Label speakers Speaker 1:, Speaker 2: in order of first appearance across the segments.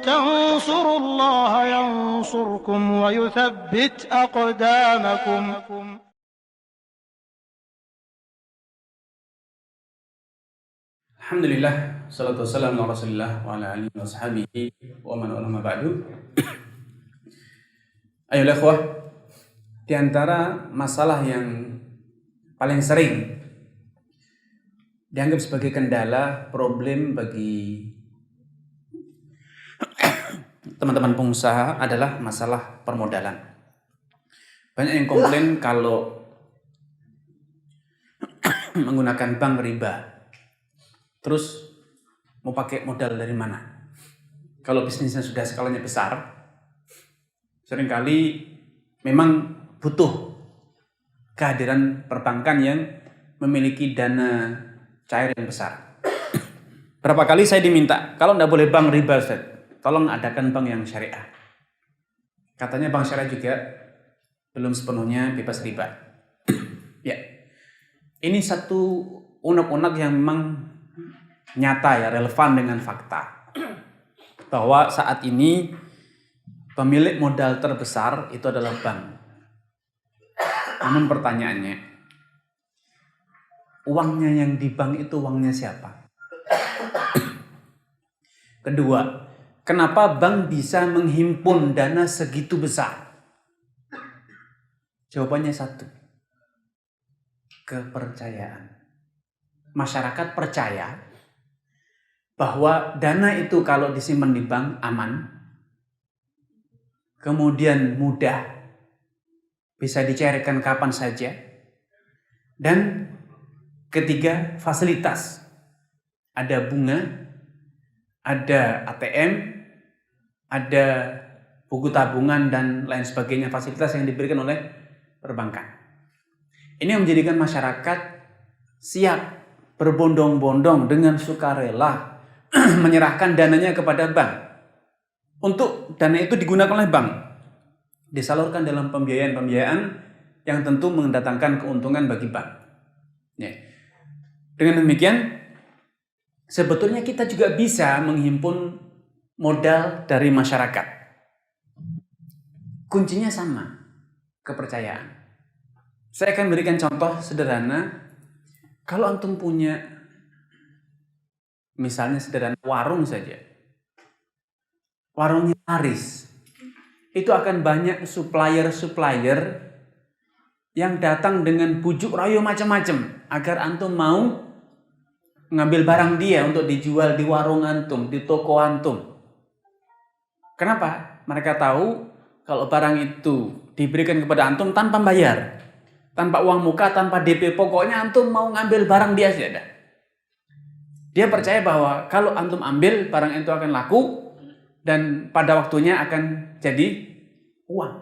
Speaker 1: تنصروا الله ينصركم ويثبت أقدامكم.
Speaker 2: Alhamdulillah, salatu wassalamu ala rasulillah wa ala alihi wa sahbihi wa man wala ma ba'du. Ayolah ikhwah, di antara masalah yang paling sering dianggap sebagai kendala, problem bagi teman-teman pengusaha adalah masalah permodalan. Banyak yang komplain kalau menggunakan bank riba. Terus mau pakai modal dari mana? Kalau bisnisnya sudah skalanya besar, seringkali memang butuh kehadiran perbankan yang memiliki dana cair yang besar. Berapa kali saya diminta, kalau nggak boleh bank riba, Ustaz, tolong adakan bank yang syariah. Katanya bank syariah juga belum sepenuhnya bebas riba. Ya, ini satu unek-unek yang memang nyata ya, relevan dengan fakta bahwa saat ini pemilik modal terbesar itu adalah bank. Namun pertanyaannya, uangnya yang di bank itu uangnya siapa? Kedua, kenapa bank bisa menghimpun dana segitu besar? Jawabannya satu, kepercayaan. Masyarakat percaya bahwa dana itu kalau disimpan di bank aman, kemudian mudah, bisa dicairkan kapan saja, dan ketiga, fasilitas. Ada bunga, ada ATM, ada buku tabungan, dan lain sebagainya, fasilitas yang diberikan oleh perbankan. Ini yang menjadikan masyarakat siap berbondong-bondong dengan sukarela menyerahkan dananya kepada bank. Untuk dana itu digunakan oleh bank, disalurkan dalam pembiayaan-pembiayaan yang tentu mendatangkan keuntungan bagi bank. Ya. Dengan demikian, sebetulnya kita juga bisa menghimpun modal dari masyarakat. Kuncinya sama, kepercayaan. Saya akan berikan contoh sederhana. Kalau antum punya, misalnya sederhana, warung saja. Warungnya laris. Itu akan banyak supplier-supplier yang datang dengan bujuk rayu macam-macam agar antum mau ngambil barang dia untuk dijual di warung antum, di toko antum. Kenapa? Mereka tahu kalau barang itu diberikan kepada antum tanpa bayar, tanpa uang muka, tanpa DP, pokoknya antum mau ngambil barang dia saja. Dia percaya bahwa kalau antum ambil, barang itu akan laku dan pada waktunya akan jadi uang.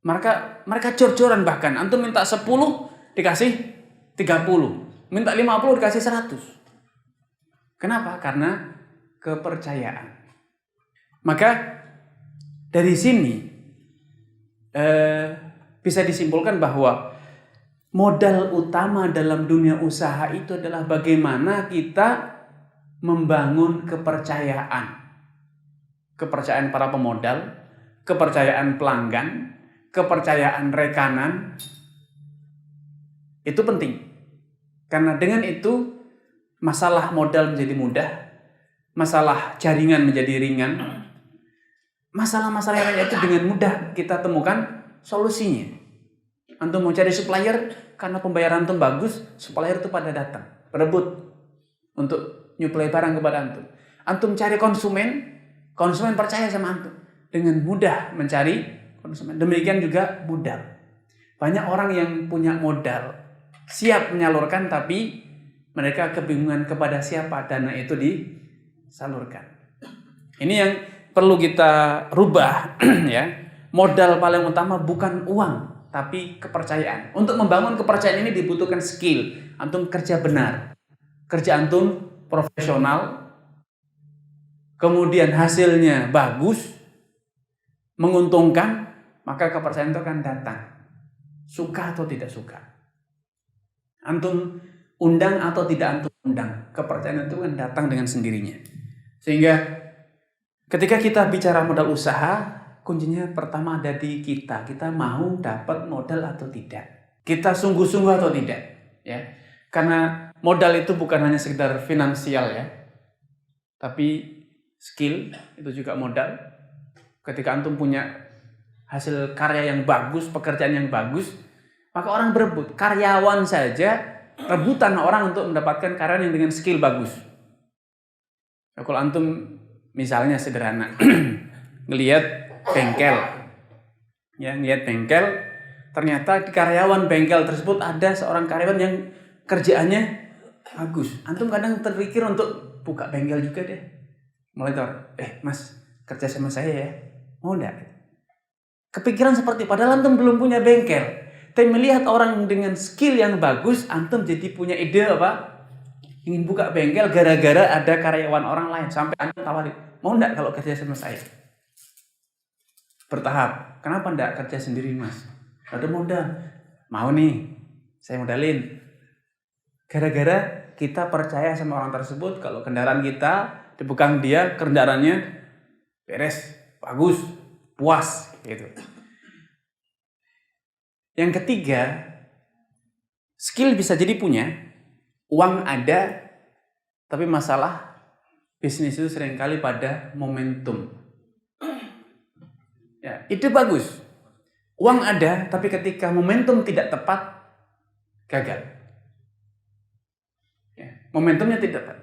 Speaker 2: Mereka cor-coran, bahkan antum minta 10 dikasih 30, minta 50 dikasih 100. Kenapa? Karena kepercayaan. Maka dari sini bisa disimpulkan bahwa modal utama dalam dunia usaha itu adalah bagaimana kita membangun kepercayaan. Kepercayaan para pemodal, kepercayaan pelanggan, kepercayaan rekanan. Itu penting. Karena dengan itu masalah modal menjadi mudah, masalah jaringan menjadi ringan, masalah-masalah yang lainnya itu dengan mudah kita temukan solusinya. Antum mau cari supplier, karena pembayaran antum bagus, supplier itu pada datang, berebut untuk nyuplai barang kepada antum. Antum cari konsumen percaya sama antum, dengan mudah mencari konsumen. Demikian juga modal. Banyak orang yang punya modal, siap menyalurkan, tapi mereka kebingungan kepada siapa dana itu disalurkan. Ini yang perlu kita rubah ya. Modal paling utama bukan uang, tapi kepercayaan. Untuk membangun kepercayaan ini dibutuhkan skill. Antum kerja benar, kerja antum profesional, kemudian hasilnya bagus, menguntungkan, maka kepercayaan itu akan datang. Suka atau tidak suka, antum undang atau tidak antum undang, kepercayaan itu kan datang dengan sendirinya. Sehingga Ketika kita bicara modal usaha, kuncinya pertama ada di kita. Kita mau dapat modal atau tidak. Kita sungguh-sungguh atau tidak. Ya. Karena modal itu bukan hanya sekedar finansial ya. Tapi skill itu juga modal. Ketika antum punya hasil karya yang bagus, pekerjaan yang bagus, maka orang berebut. Karyawan saja rebutan orang untuk mendapatkan karyawan yang dengan skill bagus. Nah, kalau antum misalnya sederhana, ngelihat bengkel, ya ngelihat bengkel, ternyata di karyawan bengkel tersebut ada seorang karyawan yang kerjaannya bagus. Antum kadang terpikir untuk buka bengkel juga deh. Mulai mas kerja sama saya ya, mau enggak? Kepikiran seperti padahal antum belum punya bengkel. Tapi melihat orang dengan skill yang bagus, antum jadi punya ide apa? Ingin buka bengkel gara-gara ada karyawan orang lain. Sampai antum tawarin, mau enggak kalau kerja sama saya? Bertahap. Kenapa enggak kerja sendiri mas? Ada modal. Mau nih, saya modalin. Gara-gara kita percaya sama orang tersebut, kalau kendaraan kita dipegang dia, kendaraannya beres, bagus, puas, gitu. Yang ketiga, skill bisa jadi punya, uang ada, tapi masalah bisnis itu seringkali pada momentum. Ya, ide bagus, uang ada, tapi ketika momentum tidak tepat, gagal. Ya, momentumnya tidak tepat.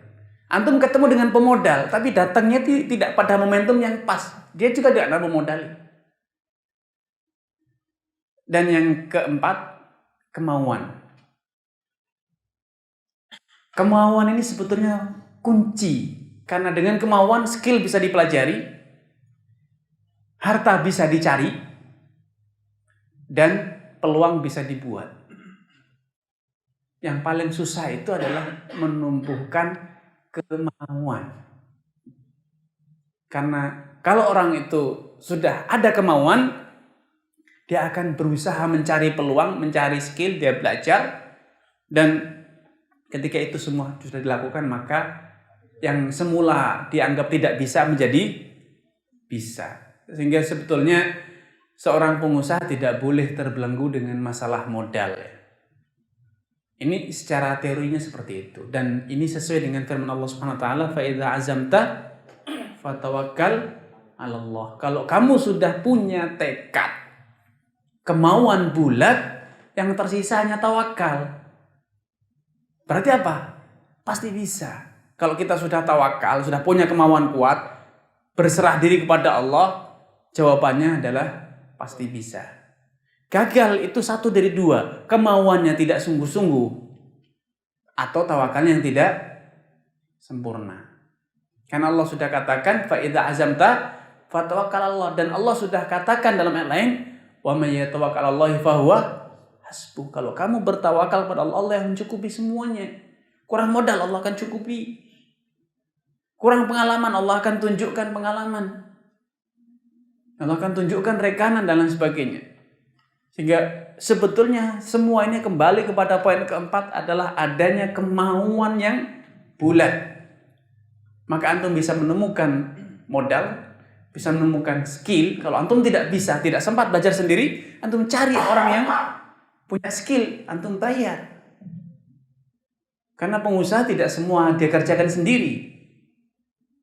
Speaker 2: Antum ketemu dengan pemodal, tapi datangnya tidak pada momentum yang pas. Dia juga tidak ada memodali. Dan yang keempat, kemauan. Kemauan ini sebetulnya kunci. Karena dengan kemauan, skill bisa dipelajari, harta bisa dicari, dan peluang bisa dibuat. Yang paling susah itu adalah menumbuhkan kemauan. Karena kalau orang itu sudah ada kemauan, dia akan berusaha mencari peluang, mencari skill, dia belajar. Dan ketika itu semua sudah dilakukan, maka yang semula dianggap tidak bisa menjadi bisa. Sehingga sebetulnya seorang pengusaha tidak boleh terbelenggu dengan masalah modal. Ini secara teorinya seperti itu. Dan ini sesuai dengan firman Allah Subhanahu wa taala, fa idza azamta fatawakkal 'ala Allah. Kalau kamu sudah punya tekad, kemauan bulat, yang tersisa hanya tawakal. Berarti apa? Pasti bisa. Kalau kita sudah tawakal, sudah punya kemauan kuat, berserah diri kepada Allah, jawabannya adalah pasti bisa. Gagal itu satu dari dua. Kemauannya tidak sungguh-sungguh, atau tawakalnya yang tidak sempurna. Karena Allah sudah katakan, fa idza azamta fatawakkal 'ala Allah. Dan Allah sudah katakan dalam ayat lain, wa may yatawakkal 'ala Allah fa huwa hasbuh. Kalau kamu bertawakal pada Allah, Allah yang mencukupi semuanya. Kurang modal, Allah akan cukupi. Kurang pengalaman, Allah akan tunjukkan pengalaman. Allah akan tunjukkan rekanan dan lain sebagainya. Sehingga sebetulnya semua ini kembali kepada poin keempat adalah adanya kemauan yang bulat. Maka antum bisa menemukan modal, bisa menemukan skill. Kalau antum tidak bisa, tidak sempat belajar sendiri, antum cari orang yang punya skill, antum bayar. Karena pengusaha tidak semua dia kerjakan sendiri.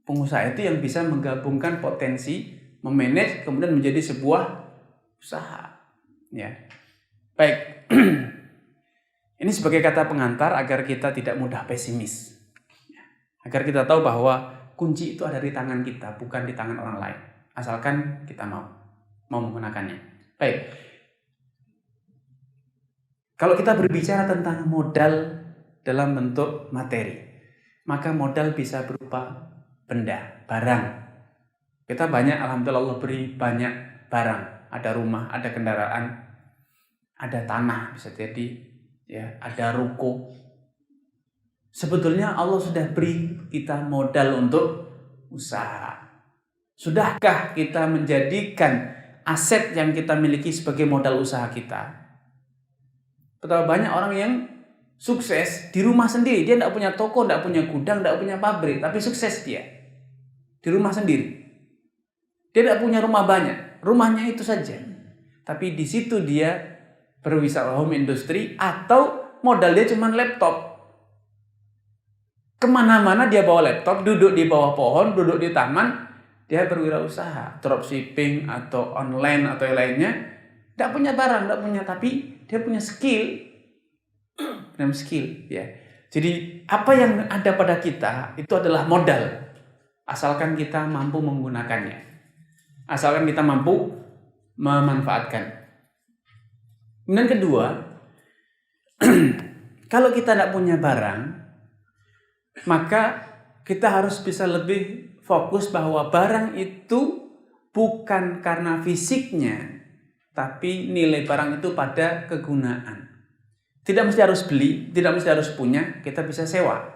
Speaker 2: Pengusaha itu yang bisa menggabungkan potensi, memanage, kemudian menjadi sebuah usaha. Ya, baik. Ini sebagai kata pengantar agar kita tidak mudah pesimis. Agar kita tahu bahwa kunci itu ada di tangan kita, bukan di tangan orang lain. Asalkan kita mau menggunakannya. Baik. Kalau kita berbicara tentang modal dalam bentuk materi, maka modal bisa berupa benda, barang. Kita banyak, alhamdulillah Allah beri banyak barang. Ada rumah, ada kendaraan, ada tanah bisa jadi, ya, ada ruko. Sebetulnya Allah sudah beri kita modal untuk usaha. Sudahkah kita menjadikan aset yang kita miliki sebagai modal usaha kita? Betapa banyak orang yang sukses di rumah sendiri. Dia tidak punya toko, tidak punya gudang, tidak punya pabrik, tapi sukses dia di rumah sendiri. Dia tidak punya rumah banyak, rumahnya itu saja. Tapi di situ dia berwisata home industry atau modal dia cuma laptop. Kemana-mana dia bawa laptop, duduk di bawah pohon, duduk di taman, dia berwirausaha, dropshipping atau online atau yang lainnya. Tidak punya barang, tidak punya, tapi dia punya skill. Ya. Jadi apa yang ada pada kita itu adalah modal, asalkan kita mampu menggunakannya, asalkan kita mampu memanfaatkan. Kemudian kedua, kalau kita tidak punya barang, maka kita harus bisa lebih fokus bahwa barang itu bukan karena fisiknya, tapi nilai barang itu pada kegunaan. Tidak mesti harus beli, tidak mesti harus punya, kita bisa sewa.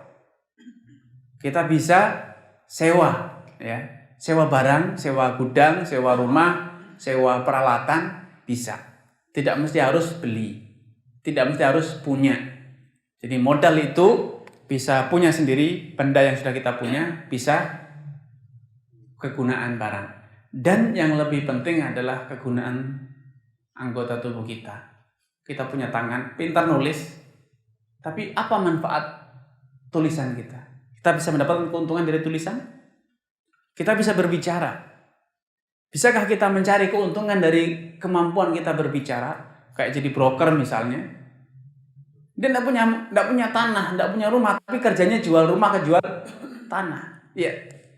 Speaker 2: Kita bisa sewa, ya. Sewa barang, sewa gudang, sewa rumah, sewa peralatan, bisa. Tidak mesti harus beli, tidak mesti harus punya. Jadi modal itu bisa punya sendiri, benda yang sudah kita punya, bisa kegunaan barang. Dan yang lebih penting adalah kegunaan anggota tubuh kita. Kita punya tangan, pintar nulis, tapi apa manfaat tulisan kita? Kita bisa mendapatkan keuntungan dari tulisan? Kita bisa berbicara. Bisakah kita mencari keuntungan dari kemampuan kita berbicara? Kayak jadi broker misalnya. Dia tidak punya tanah, tidak punya rumah, tapi kerjanya jual rumah, jual tanah. Ya,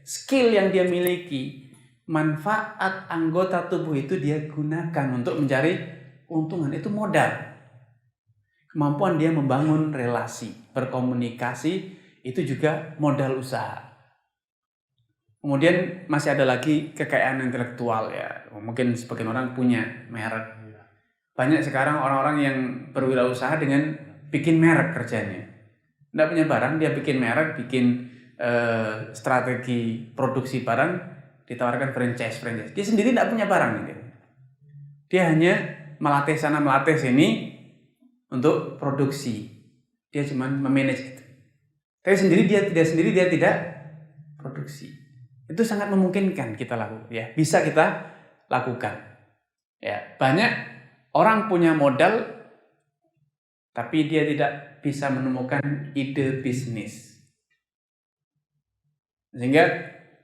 Speaker 2: skill yang dia miliki, manfaat anggota tubuh itu dia gunakan untuk mencari keuntungan, itu modal. Kemampuan dia membangun relasi, berkomunikasi, itu juga modal usaha. Kemudian masih ada lagi kekayaan intelektual, ya. Mungkin sebagian orang punya merek. Banyak sekarang orang-orang yang berwirausaha dengan bikin merek kerjanya. Tidak punya barang, dia bikin merek, bikin strategi produksi barang, ditawarkan franchise. Dia sendiri tidak punya barang. Dia hanya melatih sana melatih sini untuk produksi. Dia cuma memanage itu. Tapi dia tidak produksi. Itu sangat memungkinkan kita lakukan, ya. Bisa kita lakukan. Ya, banyak orang punya modal tapi dia tidak bisa menemukan ide bisnis. Sehingga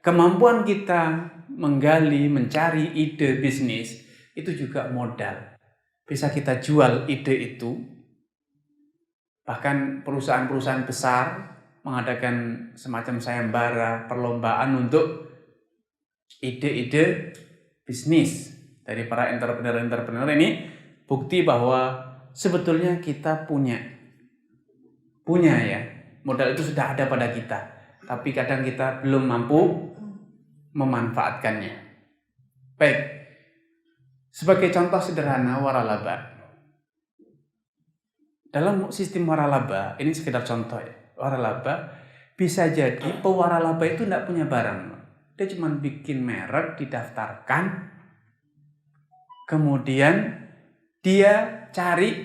Speaker 2: kemampuan kita menggali, mencari ide bisnis itu juga modal. Bisa kita jual ide itu. Bahkan perusahaan-perusahaan besar mengadakan semacam sayembara, perlombaan untuk ide-ide bisnis dari para entrepreneur ini. Bukti bahwa sebetulnya kita punya ya, modal itu sudah ada pada kita, tapi kadang kita belum mampu memanfaatkannya. Baik, sebagai contoh sederhana waralaba. Dalam sistem waralaba, ini sekedar contoh ya. Waralaba bisa jadi pewaralaba itu tidak punya barang. Dia cuma bikin merek, didaftarkan. Kemudian dia cari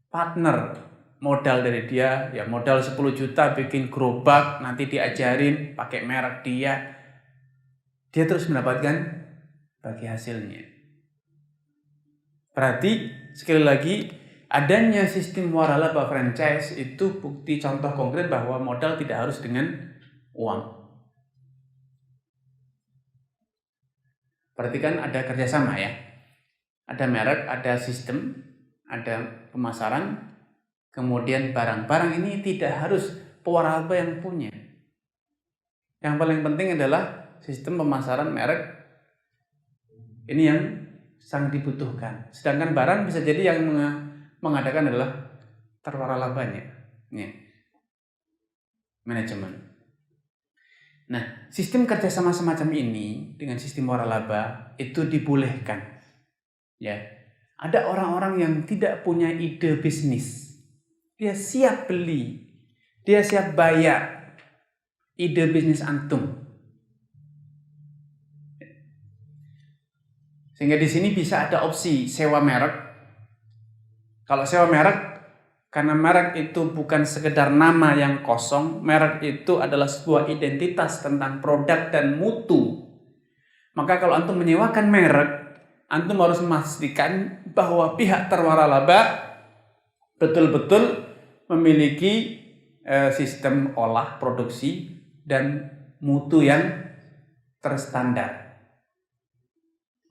Speaker 2: partner. Modal dari dia, ya modal 10 juta bikin gerobak, nanti diajarin pakai merek dia. Dia terus mendapatkan bagi hasilnya. Berarti sekali lagi adanya sistem waralaba franchise itu bukti contoh konkret bahwa modal tidak harus dengan uang. Berarti kan ada kerjasama ya. Ada merek, ada sistem, ada pemasaran, kemudian barang-barang ini tidak harus pewaralaba yang punya. Yang paling penting adalah sistem pemasaran merek. Ini yang sangat dibutuhkan. Sedangkan barang bisa jadi yang mengadakan adalah terwaralabanya, ya. Manajemen. Nah, sistem kerjasama semacam ini dengan sistem waralaba itu dibolehkan. Ya, ada orang-orang yang tidak punya ide bisnis, dia siap beli, dia siap bayar ide bisnis antum. Sehingga di sini bisa ada opsi sewa merek. Kalau sewa merek, karena merek itu bukan sekedar nama yang kosong, merek itu adalah sebuah identitas tentang produk dan mutu. Maka kalau antum menyewakan merek, antum harus memastikan bahwa pihak terwaralaba betul-betul memiliki sistem olah produksi dan mutu yang terstandar.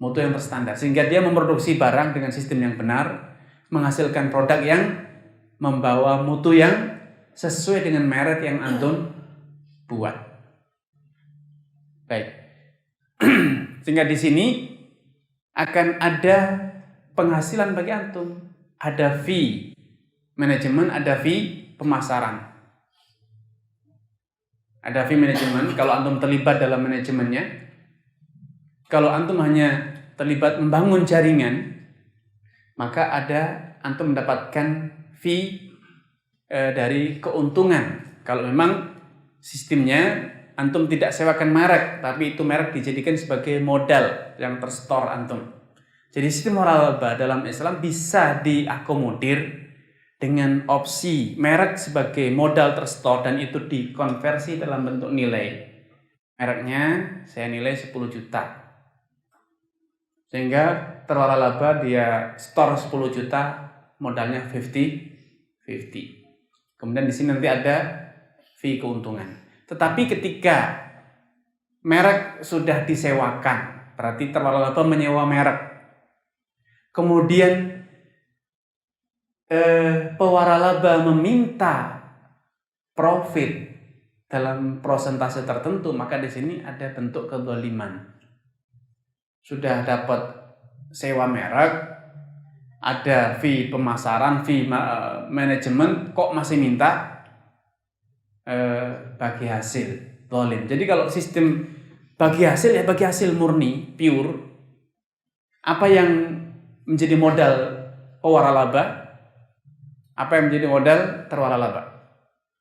Speaker 2: Mutu yang terstandar, sehingga dia memproduksi barang dengan sistem yang benar, menghasilkan produk yang membawa mutu yang sesuai dengan merek yang antum buat. Baik. Sehingga di sini akan ada penghasilan bagi antum. Ada fee manajemen, ada fee pemasaran. Ada fee manajemen kalau antum terlibat dalam manajemennya. Kalau antum hanya terlibat membangun jaringan, maka antum mendapatkan fee dari keuntungan. Kalau memang sistemnya antum tidak sewakan merek, tapi itu merek dijadikan sebagai modal yang terstore antum. Jadi sistem waralaba dalam Islam bisa diakomodir dengan opsi merek sebagai modal terstore dan itu dikonversi dalam bentuk nilai. Mereknya saya nilai 10 juta. Sehingga terwaralaba dia store 10 juta, modalnya 50-50. Kemudian di sini nanti ada fee keuntungan. Tetapi ketika merek sudah disewakan, berarti terwaralaba menyewa merek. Kemudian pewaralaba meminta profit dalam persentase tertentu, maka di sini ada bentuk kezaliman. Sudah dapat sewa merek, ada fee pemasaran, fee manajemen, kok masih minta bagi hasil, zalim. Jadi kalau sistem bagi hasil ya bagi hasil murni, pure. Apa yang menjadi modal pewaralaba? Apa yang menjadi modal terwaralaba?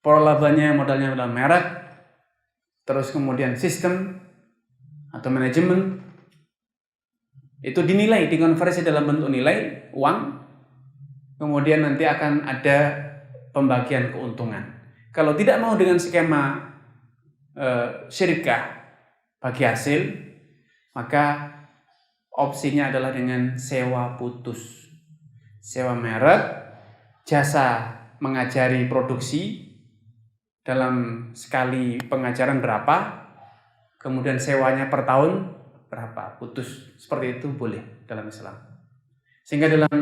Speaker 2: Pewaralabanya modalnya modal merek, terus kemudian sistem atau manajemen itu dinilai, dikonversi dalam bentuk nilai uang, kemudian nanti akan ada pembagian keuntungan. Kalau tidak mau dengan skema syirkah bagi hasil, maka opsinya adalah dengan sewa putus, sewa merek, jasa mengajari produksi dalam sekali pengajaran berapa, kemudian sewanya per tahun berapa, putus. Seperti itu boleh dalam Islam. Sehingga dalam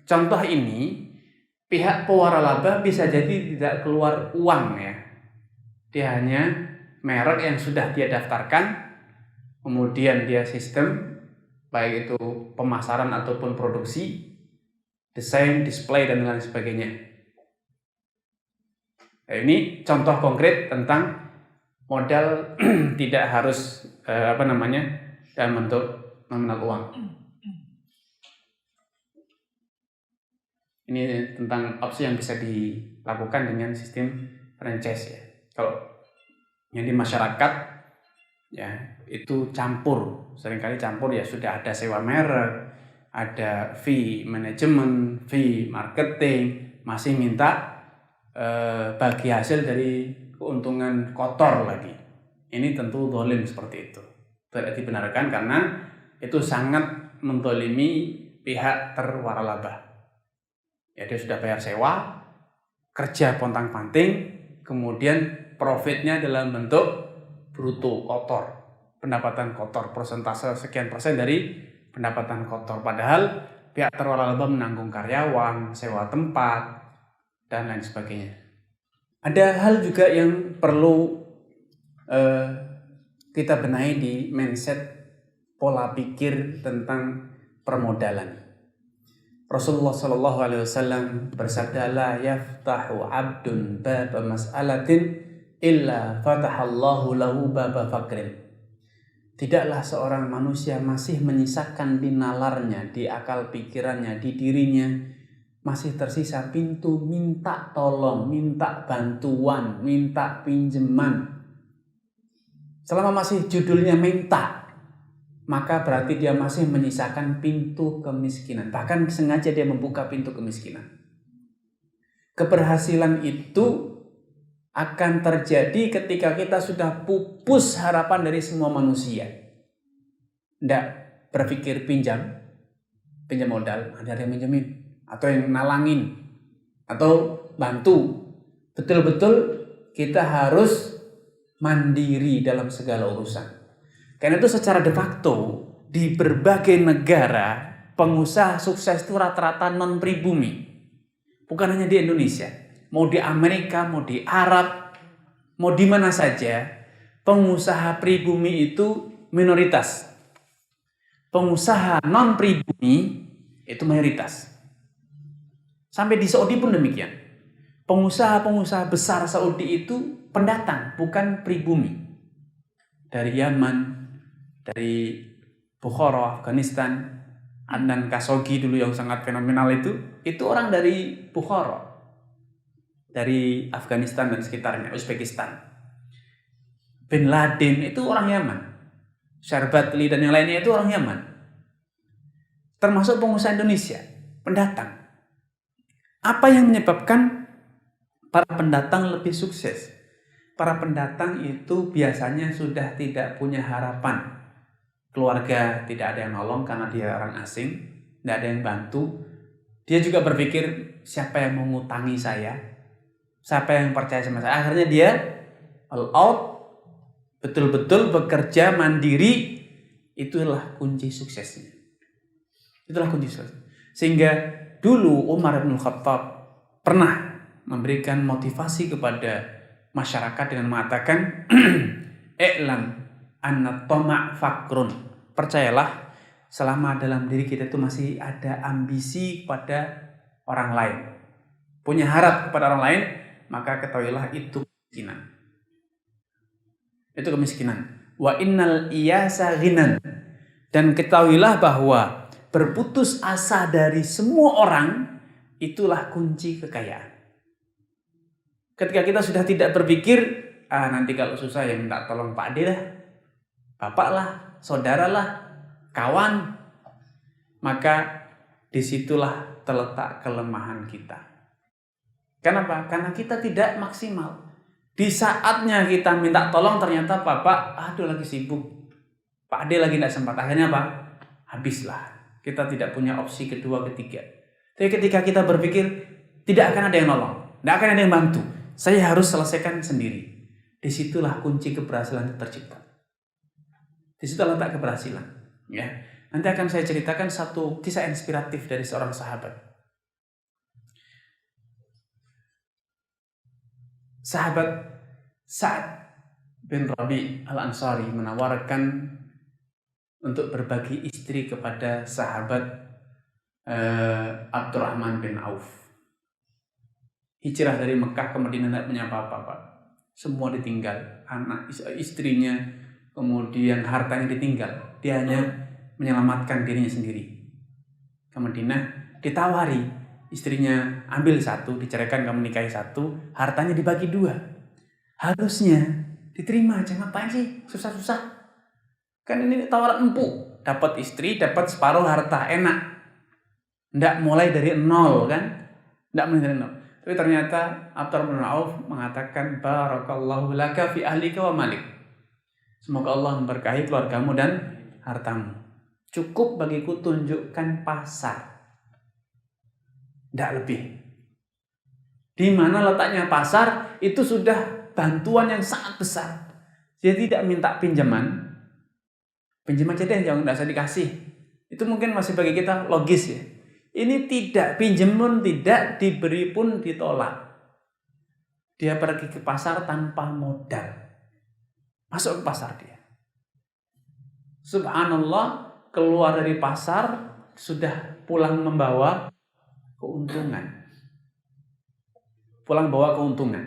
Speaker 2: contoh ini pihak pewaralaba bisa jadi tidak keluar uang ya. Dia hanya merek yang sudah dia daftarkan, kemudian dia sistem baik itu pemasaran ataupun produksi, desain, display dan lain sebagainya. Nah, ini contoh konkret tentang modal tidak harus dalam bentuk nominal uang. Ini tentang opsi yang bisa dilakukan dengan sistem franchise ya. Kalau yang di masyarakat ya itu campur, seringkali campur ya, sudah ada sewa merek, ada fee manajemen, fee marketing, masih minta bagi hasil dari keuntungan kotor lagi. Ini tentu zalim seperti itu. Tidak dibenarkan karena itu sangat menzalimi pihak terwaralaba. Ya dia sudah bayar sewa, kerja pontang-panting, kemudian profitnya dalam bentuk bruto kotor, pendapatan kotor, persentase sekian persen dari pendapatan kotor. Padahal pihak terwaralaba menanggung karyawan, sewa tempat, dan lain sebagainya. Ada hal juga yang perlu kita benahi di mindset pola pikir tentang permodalan. Rasulullah Shallallahu Alaihi Wasallam bersabda, la yaftahu abdun baba mas'alatin illa fatahallahu lahu baba fakrin. Tidaklah seorang manusia masih menyisakan di nalarnya, di akal pikirannya, di dirinya masih tersisa pintu minta tolong, minta bantuan, minta pinjaman. Selama masih judulnya minta, maka berarti dia masih menyisakan pintu kemiskinan. Bahkan sengaja dia membuka pintu kemiskinan. Keberhasilan itu akan terjadi ketika kita sudah pupus harapan dari semua manusia. Tidak berpikir pinjam modal, ada yang minjemin atau yang nalangin atau bantu. Betul-betul kita harus mandiri dalam segala urusan. Karena itu secara de facto di berbagai negara pengusaha sukses itu rata-rata non pribumi. Bukan hanya di Indonesia, mau di Amerika, mau di Arab, mau di mana saja, pengusaha pribumi itu minoritas. Pengusaha non pribumi itu mayoritas. Sampai di Saudi pun demikian. Pengusaha-pengusaha besar Saudi itu pendatang, bukan pribumi. Dari Yaman, dari Bukhara, Afghanistan, Adnan Khashoggi dulu yang sangat fenomenal itu orang dari Bukhara, dari Afghanistan dan sekitarnya, Uzbekistan. Bin Laden itu orang Yaman, Syarbatli dan yang lainnya itu orang Yaman. Termasuk pengusaha Indonesia, pendatang. Apa yang menyebabkan para pendatang lebih sukses? Para pendatang itu biasanya sudah tidak punya harapan. Keluarga tidak ada yang nolong karena dia orang asing, tidak ada yang bantu. Dia juga berpikir, siapa yang mau ngutangi saya? Siapa yang percaya sama saya? Akhirnya dia all out, betul-betul bekerja mandiri. Itulah kunci suksesnya. Itulah kunci sukses. Sehingga dulu Umar bin Khattab pernah memberikan motivasi kepada masyarakat dengan mengatakan, "I'lam anna tama' fakrun." Percayalah, selama dalam diri kita itu masih ada ambisi kepada orang lain, punya harap kepada orang lain, maka ketahuilah itu kemiskinan. Itu kemiskinan. Wa innal iyasa ghinan. Dan ketahuilah bahwa berputus asa dari semua orang itulah kunci kekayaan. Ketika kita sudah tidak berpikir, nanti kalau susah yang minta tolong Pak Ade lah, bapak lah, saudara lah, kawan, maka disitulah terletak kelemahan kita. Kenapa? Karena kita tidak maksimal. Di saatnya kita minta tolong ternyata bapak, aduh lagi sibuk, Pak Ade lagi tidak sempat. Akhirnya apa? Habislah. Kita tidak punya opsi kedua, ketiga. Tapi ketika kita berpikir tidak akan ada yang nolong, tidak akan ada yang bantu, saya harus selesaikan sendiri. Disitulah kunci keberhasilan tercipta. Di situ letak keberhasilan. Ya, nanti akan saya ceritakan satu kisah inspiratif dari seorang sahabat. Sahabat Sa'ad bin Rabi al-Ansari menawarkan untuk berbagi istri kepada sahabat Abdurrahman bin Auf. Hijrah dari Mekah ke Madinah tidak punya apa-apa, semua ditinggal, anak istrinya, kemudian hartanya ditinggal. Dia hanya menyelamatkan dirinya sendiri. Ke Madinah ditawari, istrinya ambil satu, diceraikan, kamu nikahi satu, hartanya dibagi dua. Harusnya diterima aja, ngapain sih susah-susah? Kan ini tawaran empuk, dapat istri, dapat separuh harta, enak. Nggak mulai dari nol kan? Nggak mulai dari nol. Tapi ternyata Abdurrahman bin Auf mengatakan, barakallahu laka fi ahlika wa malik. Semoga Allah memberkahi keluargamu dan hartamu. Cukup bagiku tunjukkan pasar. Tidak lebih. Di mana letaknya pasar itu sudah bantuan yang sangat besar. Jadi tidak minta pinjaman. Pinjam aja deh, jangan usah dikasih. Itu mungkin masih bagi kita logis ya. Ini tidak, pinjam pun tidak, diberi pun ditolak. Dia pergi ke pasar tanpa modal. Masuk ke pasar dia. Subhanallah, keluar dari pasar sudah pulang membawa keuntungan. Pulang bawa keuntungan.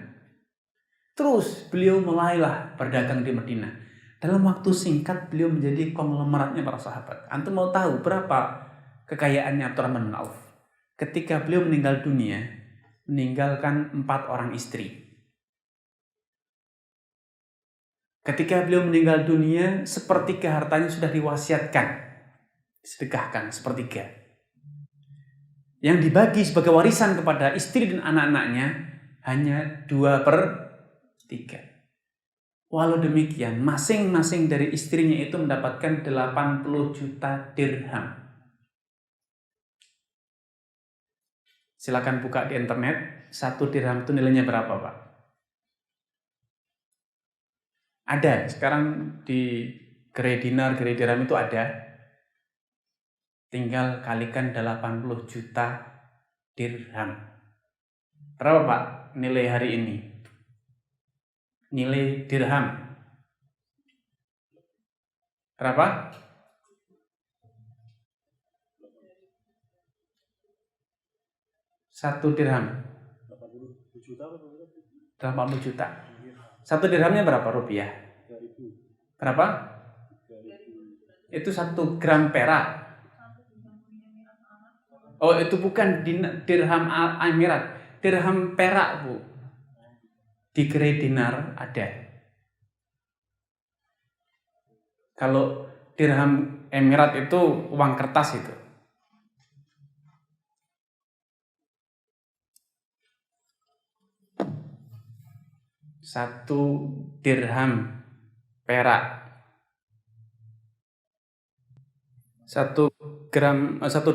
Speaker 2: Terus beliau mulailah berdagang di Madinah. Dalam waktu singkat beliau menjadi konglomeratnya para sahabat. Antum mau tahu berapa kekayaannya Abdurrahman bin Auf? Ketika beliau meninggal dunia, meninggalkan 4 orang istri. Ketika beliau meninggal dunia, sepertiga hartanya sudah diwasiatkan, disedekahkan sepertiga. Yang dibagi sebagai warisan kepada istri dan anak-anaknya hanya 2/3. Walau demikian, masing-masing dari istrinya itu mendapatkan 80 juta dirham. Silakan buka di internet, 1 dirham itu nilainya berapa, Pak? Ada, sekarang di gerai dinar, gerai dirham itu ada. Tinggal kalikan 80 juta dirham. Berapa, Pak, nilai hari ini? Nilai dirham berapa? Satu dirham 80 juta. Satu dirhamnya berapa rupiah? Berapa? Itu 1 gram perak. Oh, itu bukan dirham Emirat, dirham perak, Bu. Di gerai dinar ada. Kalau dirham Emirat itu uang kertas itu. Satu dirham perak. 1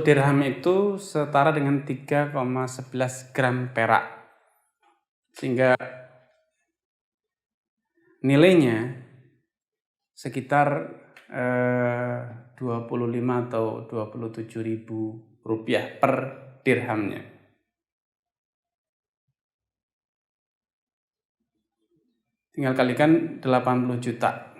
Speaker 2: dirham itu setara dengan 3,11 gram perak. Sehingga nilainya sekitar 25 atau 27 ribu rupiah per dirhamnya. Tinggal kalikan 80 juta.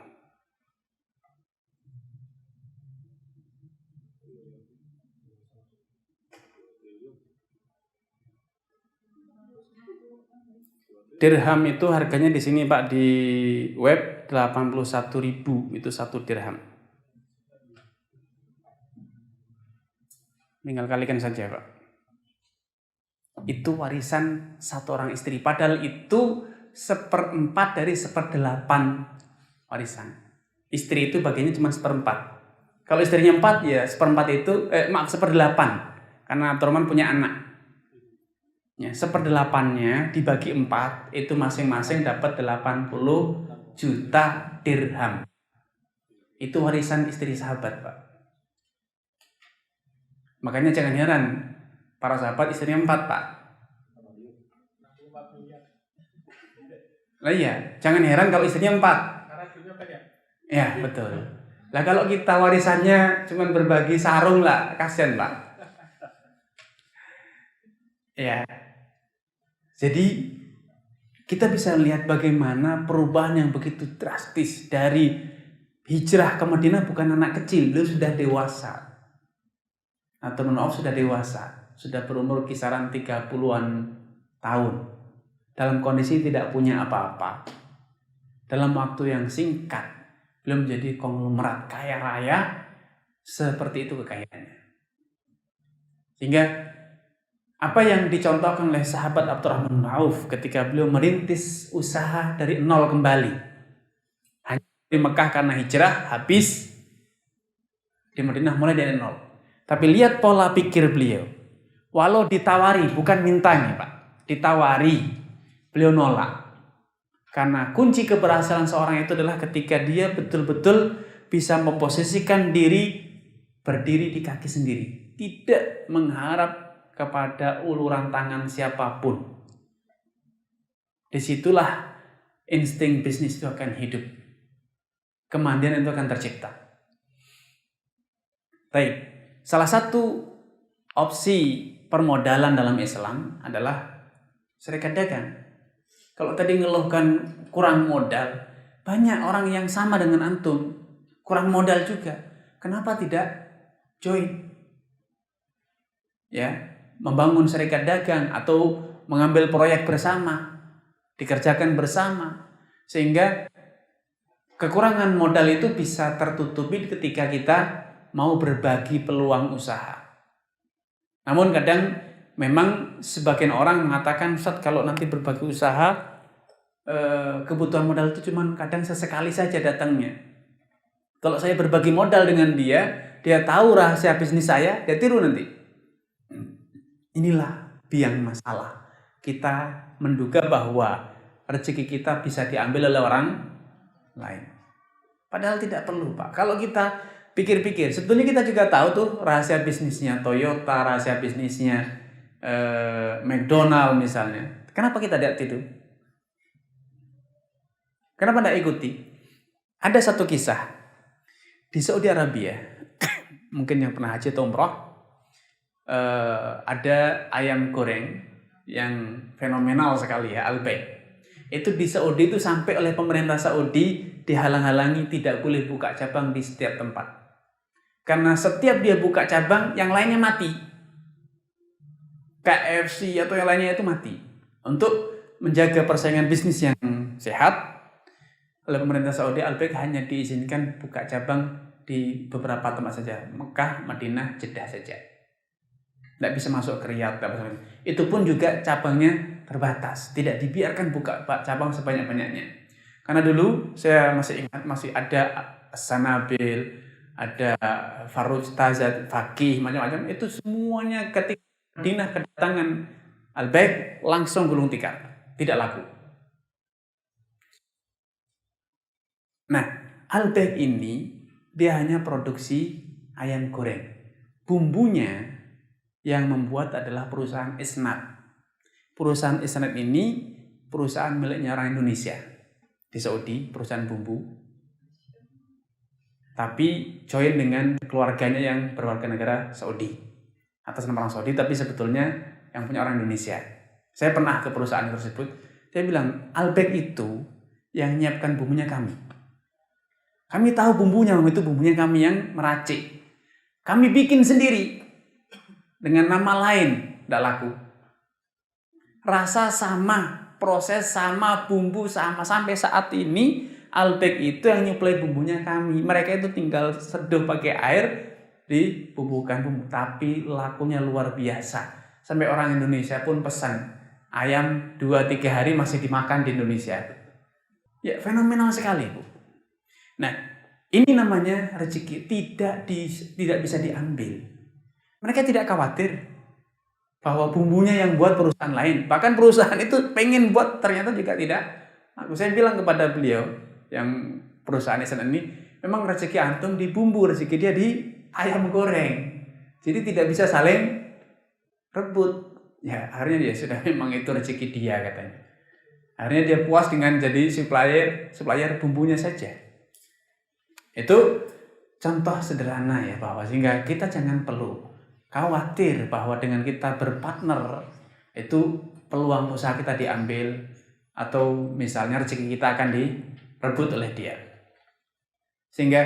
Speaker 2: Dirham itu harganya di sini, Pak, di web 81.000 itu 1 dirham. Tinggal kalikan saja, Pak. Itu warisan 1 orang istri. Padahal itu 1/4 dari 1/8 warisan. Istri itu bagiannya cuma 1/4. Kalau istrinya 4 ya 1/4 itu 1/8. Karena Abdurrahman punya anak. Ya, 1/8-nya dibagi 4 itu masing-masing dapat 80 juta dirham. Itu warisan istri sahabat, Pak. Makanya jangan heran para sahabat istrinya 4, Pak. Lah iya, jangan heran kalau istrinya 4. Karena duitnya banyak. Ya, betul. Lah kalau kita warisannya cuma berbagi sarung lah, kasihan, Pak. Ya. Jadi kita bisa lihat bagaimana perubahan yang begitu drastis dari hijrah ke Madinah. Bukan anak kecil, beliau sudah dewasa. Atau maaf, sudah dewasa, sudah berumur kisaran 30-an tahun. Dalam kondisi tidak punya apa-apa. Dalam waktu yang singkat, beliau menjadi konglomerat kaya raya. Seperti itu kekayaannya. Sehingga apa yang dicontohkan oleh sahabat Abdurrahman bin Auf ketika beliau merintis usaha dari nol kembali. Hanya di Mekah karena hijrah, habis di Madinah mulai dari nol. Tapi lihat pola pikir beliau. Walau ditawari, bukan mintanya, Pak. Ditawari, beliau nolak. Karena kunci keberhasilan seorang itu adalah ketika dia betul-betul bisa memposisikan diri berdiri di kaki sendiri. Tidak mengharap kepada uluran tangan siapapun. Disitulah insting bisnis itu akan hidup. Kemandirian itu akan tercipta. Baik, salah satu opsi permodalan dalam Islam adalah serikat dagang. Kalau tadi ngeluhkan kurang modal, banyak orang yang sama dengan antum, kurang modal juga. Kenapa tidak join? Ya, membangun serikat dagang atau mengambil proyek bersama, dikerjakan bersama, sehingga kekurangan modal itu bisa tertutupi ketika kita mau berbagi peluang usaha. Namun kadang memang sebagian orang mengatakan, Ustaz, kalau nanti berbagi usaha kebutuhan modal itu cuma kadang sesekali saja datangnya. Kalau saya berbagi modal dengan dia tahu rahasia bisnis saya, dia tiru nanti. Inilah biang masalah. Kita menduga bahwa rezeki kita bisa diambil oleh orang lain. Padahal tidak perlu, Pak. Kalau kita pikir-pikir, sebetulnya kita juga tahu tuh rahasia bisnisnya Toyota, rahasia bisnisnya McDonald misalnya. Kenapa kita tidak tidur? Kenapa tidak ikuti? Ada satu kisah di Saudi Arabia, mungkin yang pernah haji atau umroh, ada ayam goreng yang fenomenal sekali ya, Al-Baik. Itu di Saudi itu sampai oleh pemerintah Saudi dihalang-halangi tidak boleh buka cabang di setiap tempat. Karena setiap dia buka cabang, yang lainnya mati. KFC atau yang lainnya itu mati. Untuk menjaga persaingan bisnis yang sehat, oleh pemerintah Saudi, Al-Baik hanya diizinkan buka cabang di beberapa tempat saja. Mekah, Madinah, Jeddah saja. Tidak bisa masuk ke Riyadh. Itu pun juga cabangnya terbatas. Tidak dibiarkan buka cabang sebanyak-banyaknya. Karena dulu saya masih ingat, masih ada Sanabil, ada Farouj Tazad, Fakih, macam-macam. Itu semuanya ketika Madinah kedatangan Al-Baik langsung gulung tikar. Tidak laku. Nah, Al-Baik ini dia hanya produksi ayam goreng. Bumbunya yang membuat adalah perusahaan Isnad. Perusahaan Isnad ini perusahaan miliknya orang Indonesia di Saudi, perusahaan bumbu. Tapi join dengan keluarganya yang berwarga negara Saudi. Atas nama orang Saudi, tapi sebetulnya yang punya orang Indonesia. Saya pernah ke perusahaan tersebut. Saya bilang, Al-Baik itu yang menyiapkan bumbunya kami. Kami tahu bumbunya, itu bumbunya kami yang meracik. Kami bikin sendiri. Dengan nama lain, tidak laku. Rasa sama, proses sama, bumbu sama. Sampai saat ini, Al-Baik itu yang nyuplai bumbunya kami. Mereka itu tinggal seduh pakai air, dibubuhkan bumbu. Tapi lakunya luar biasa. Sampai orang Indonesia pun pesan, ayam 2-3 hari masih dimakan di Indonesia. Ya, fenomenal sekali, Bu. Nah, ini namanya rezeki tidak bisa diambil. Mereka tidak khawatir bahwa bumbunya yang buat perusahaan lain. Bahkan perusahaan itu pengen buat, ternyata juga tidak. Saya bilang kepada beliau, yang perusahaan Isnad ini, memang rezeki antum di bumbu, rezeki dia di ayam goreng. Jadi tidak bisa saling rebut. Ya, akhirnya dia sudah memang itu rezeki dia katanya. Akhirnya dia puas dengan jadi supplier bumbunya saja. Itu contoh sederhana ya, bahwa sehingga kita jangan perlu khawatir bahwa dengan kita berpartner itu peluang usaha kita diambil atau misalnya rezeki kita akan direbut oleh dia. Sehingga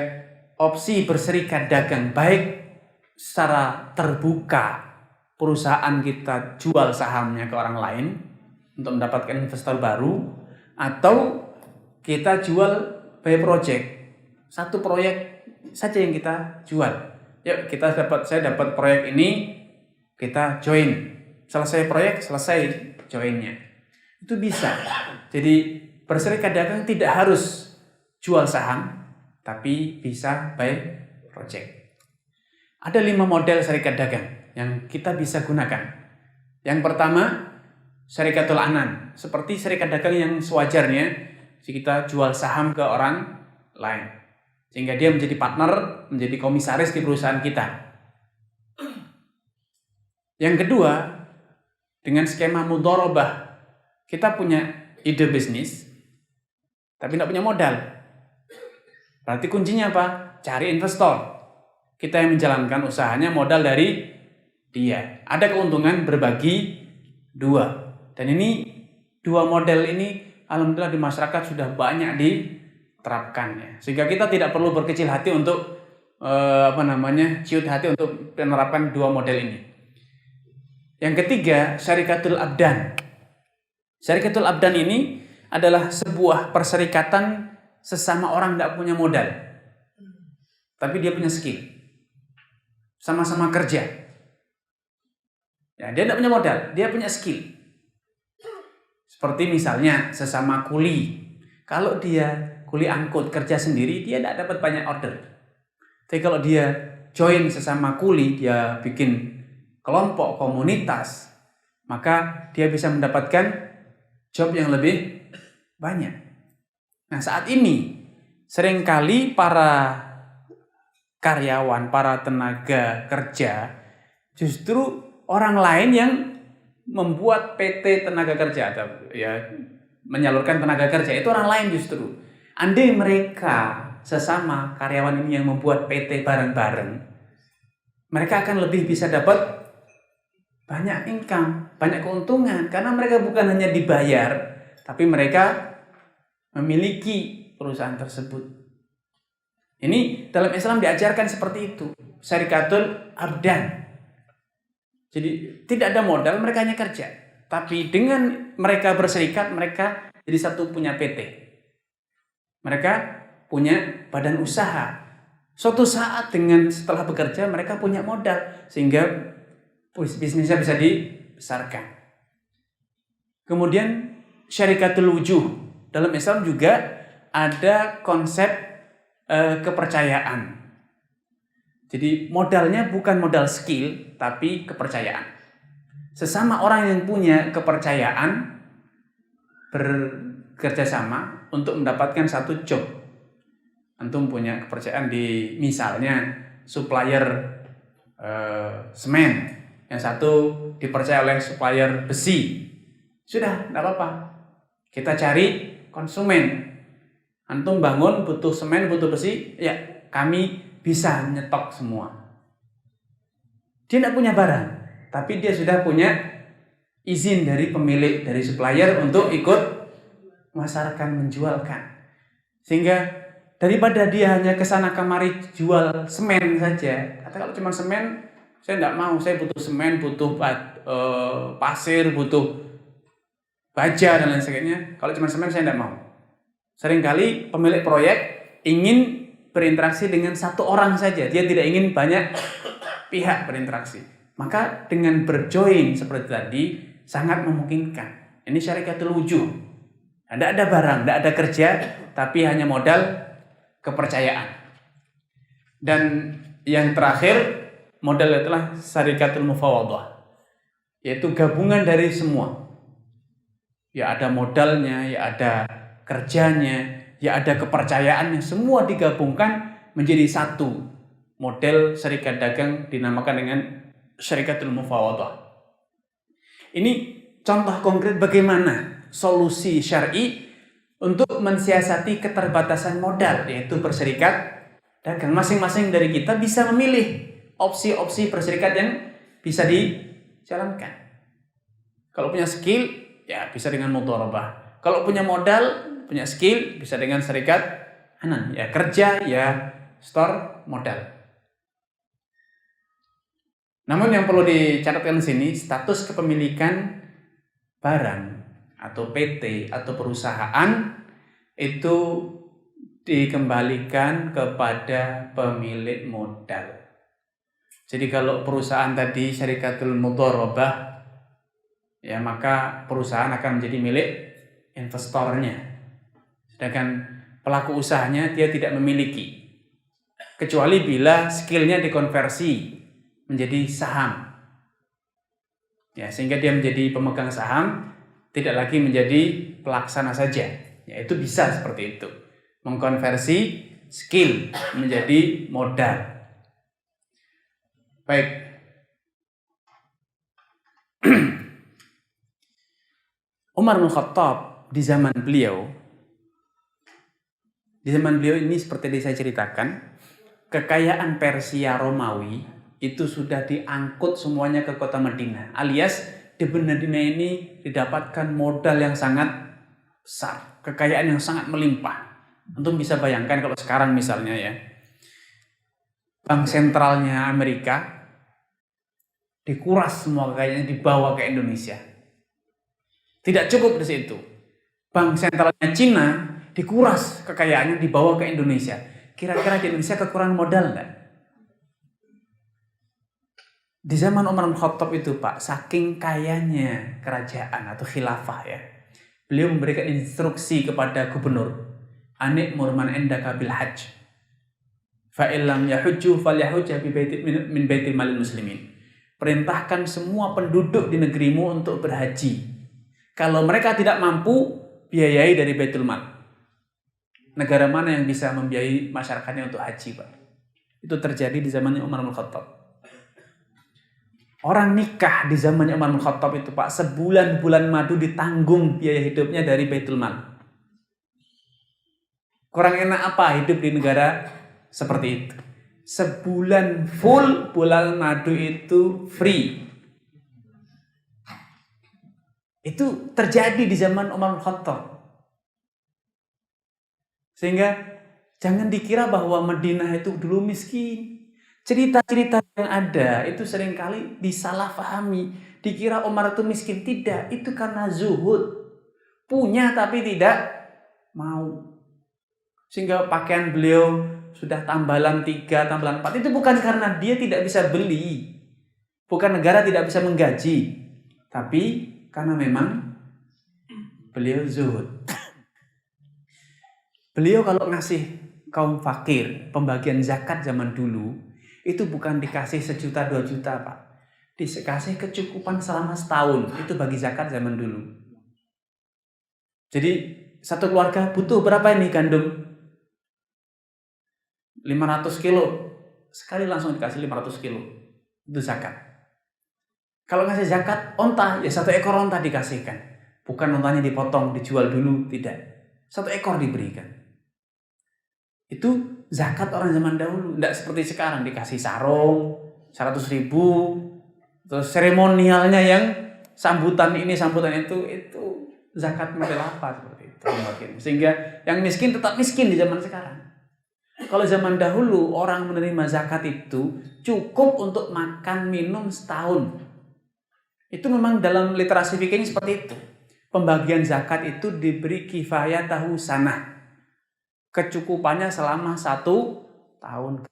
Speaker 2: opsi berserikat dagang baik secara terbuka, perusahaan kita jual sahamnya ke orang lain untuk mendapatkan investor baru, atau kita jual by project, satu proyek saja yang kita jual. Yuk, saya dapat proyek ini, kita join. Selesai proyek, selesai joinnya. Itu bisa. Jadi berserikat dagang tidak harus jual saham, tapi bisa by project. Ada 5 model serikat dagang yang kita bisa gunakan. Yang pertama, syarikatul anan. Seperti serikat dagang yang sewajarnya kita jual saham ke orang lain. Sehingga dia menjadi partner, menjadi komisaris di perusahaan kita. Yang kedua, dengan skema mudharabah. Kita punya ide bisnis, tapi tidak punya modal. Berarti kuncinya apa? Cari investor. Kita yang menjalankan usahanya, modal dari dia. Ada keuntungan berbagi 2. Dan ini 2 model ini, alhamdulillah di masyarakat sudah banyak diterapkannya, sehingga kita tidak perlu berkecil hati untuk ciut hati untuk menerapkan 2 model ini. Yang ketiga, syarikatul abdan. Syarikatul abdan ini adalah sebuah perserikatan sesama orang tidak punya modal, tapi dia punya skill, sama-sama kerja. Ya, dia tidak punya modal, dia punya skill. Seperti misalnya sesama kuli, kalau dia kuli angkut kerja sendiri, dia tidak dapat banyak order. Tapi kalau dia join sesama kuli, dia bikin kelompok, komunitas, maka dia bisa mendapatkan job yang lebih banyak. Nah, saat ini seringkali para karyawan, para tenaga kerja, justru orang lain yang membuat PT tenaga kerja atau ya menyalurkan tenaga kerja itu orang lain justru. Andai mereka sesama karyawan ini yang membuat PT bareng-bareng, mereka akan lebih bisa dapat banyak income, banyak keuntungan karena mereka bukan hanya dibayar, tapi mereka memiliki perusahaan tersebut. Ini dalam Islam diajarkan seperti itu, syarikatul abdan. Jadi tidak ada modal, mereka hanya kerja. Tapi dengan mereka berserikat, mereka jadi satu punya PT. Mereka punya badan usaha. Suatu saat setelah bekerja, mereka punya modal. Sehingga bisnisnya bisa dibesarkan. Kemudian syarikatul wujuh. Dalam Islam juga ada konsep kepercayaan. Jadi modalnya bukan modal skill, tapi kepercayaan. Sesama orang yang punya kepercayaan bekerja sama untuk mendapatkan satu job. Antum punya kepercayaan di misalnya supplier semen, yang satu dipercaya oleh supplier besi. Sudah, tidak apa-apa. Kita cari konsumen. Antum bangun butuh semen, butuh besi, ya kami bisa nyetok semua. Dia tidak punya barang, tapi dia sudah punya izin dari pemilik, dari supplier untuk ikut memasarkan, menjualkan. Sehingga daripada dia hanya kesana kemari jual semen saja, kata kalau cuma semen, saya tidak mau, saya butuh semen, butuh pasir, butuh baja dan lain sebagainya. Kalau cuma semen saya tidak mau. Seringkali pemilik proyek ingin berinteraksi dengan satu orang saja, dia tidak ingin banyak pihak berinteraksi. Maka dengan berjoin seperti tadi sangat memungkinkan. Ini syarikatul wujuh. Tidak ada barang, tidak ada kerja, tapi hanya modal kepercayaan. Dan yang terakhir modal itulah syarikatul mufawadah, yaitu gabungan dari semua. Ya ada modalnya, ya ada kerjanya, ya ada kepercayaannya, semua digabungkan menjadi satu. Model serikat dagang dinamakan dengan syarikatul mufawadah. Ini contoh konkret bagaimana solusi syar'i untuk mensiasati keterbatasan modal, yaitu berserikat dagang. Masing-masing dari kita bisa memilih opsi-opsi berserikat yang bisa dijalankan. Kalau punya skill, ya bisa dengan mudharabah. Kalau punya modal, punya skill, bisa dengan serikat anan, ya kerja, ya store modal. Namun yang perlu dicatatkan di sini, status kepemilikan barang atau PT atau perusahaan itu dikembalikan kepada pemilik modal. Jadi kalau perusahaan tadi syarikatul mudharabah, ya maka perusahaan akan menjadi milik investornya. Sedangkan pelaku usahanya dia tidak memiliki, kecuali bila skillnya dikonversi menjadi saham. Ya, sehingga dia menjadi pemegang saham, tidak lagi menjadi pelaksana saja. Ya, itu bisa seperti itu. Mengkonversi skill menjadi modal. Baik. Umar bin Khattab di zaman beliau ini seperti yang saya ceritakan, kekayaan Persia Romawi itu sudah diangkut semuanya ke kota Madinah, alias di Madinah ini didapatkan modal yang sangat besar, kekayaan yang sangat melimpah. Untuk bisa bayangkan kalau sekarang misalnya ya, bank sentralnya Amerika dikuras semua kekayaannya dibawa ke Indonesia. Tidak cukup di situ, bank sentralnya Cina dikuras kekayaannya dibawa ke Indonesia. Kira-kira di Indonesia kekurangan modal enggak? Di zaman Umar bin Khattab itu Pak, saking kayanya kerajaan atau khilafah ya, beliau memberikan instruksi kepada gubernur, anik murman endaka bil hajj, fa illam yahujju falyahujja min baitil malil muslimin. Perintahkan semua penduduk di negerimu untuk berhaji. Kalau mereka tidak mampu, biayai dari baitul mal. negara mana yang bisa membiayai masyarakatnya untuk haji, Pak? Itu terjadi di zamannya Umar bin Khattab. Orang nikah di zamannya Umar bin Khattab itu, Pak, sebulan bulan madu ditanggung biaya hidupnya dari Baitul Mal. Kurang enak apa hidup di negara seperti itu? Sebulan full bulan madu itu free. Itu terjadi di zaman Umar bin Khattab. Sehingga jangan dikira bahwa Madinah itu dulu miskin. Cerita-cerita yang ada itu seringkali disalahpahami. Dikira Umar itu miskin. Tidak, itu karena zuhud. Punya tapi tidak mau. Sehingga pakaian beliau sudah tambalan 3, tambalan 4. Itu bukan karena dia tidak bisa beli. Bukan negara tidak bisa menggaji. Tapi karena memang beliau zuhud. Beliau kalau ngasih kaum fakir pembagian zakat zaman dulu, itu bukan dikasih 1 juta 2 juta, Pak. Dikasih kecukupan selama setahun. Itu bagi zakat zaman dulu. Jadi satu keluarga butuh berapa ini gandum? 500 kilo. Sekali langsung dikasih 500 kilo. Itu zakat. Kalau ngasih zakat onta, ya 1 ekor onta dikasihkan. Bukan ontanya dipotong, dijual dulu, tidak. 1 ekor diberikan. Itu zakat orang zaman dahulu. Tidak seperti sekarang dikasih sarung 100.000. Terus seremonialnya yang sambutan ini, sambutan itu zakat model apa seperti itu. Sehingga yang miskin tetap miskin di zaman sekarang. Kalau zaman dahulu orang menerima zakat itu cukup untuk makan minum setahun. Itu memang dalam literasi fikih seperti itu. Pembagian zakat itu diberi kifayatahu sanah. Kecukupannya selama 1 tahun.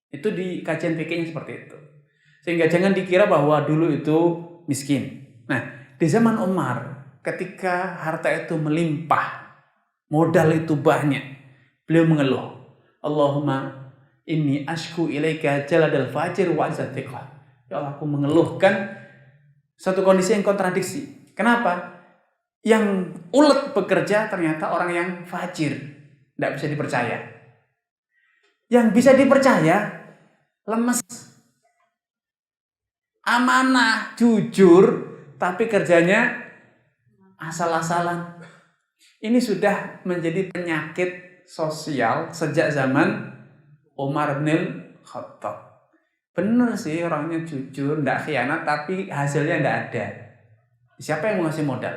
Speaker 2: Itu di kajian fikihnya seperti itu. Sehingga jangan dikira bahwa dulu itu miskin. Nah, di zaman Umar, ketika harta itu melimpah, modal itu banyak, beliau mengeluh, Allahumma inni ashku ilaika jaladal fajir wa azatiqah. Ya Allah, aku mengeluhkan satu kondisi yang kontradiksi. Kenapa? Yang ulet bekerja ternyata orang yang fajir, tidak bisa dipercaya. Yang bisa dipercaya lemes, amanah, jujur, tapi kerjanya asal-asalan. Ini sudah menjadi penyakit sosial sejak zaman Umar bin Khattab. Benar sih orangnya jujur, tidak khianat, tapi hasilnya tidak ada. Siapa yang mau ngasih modal?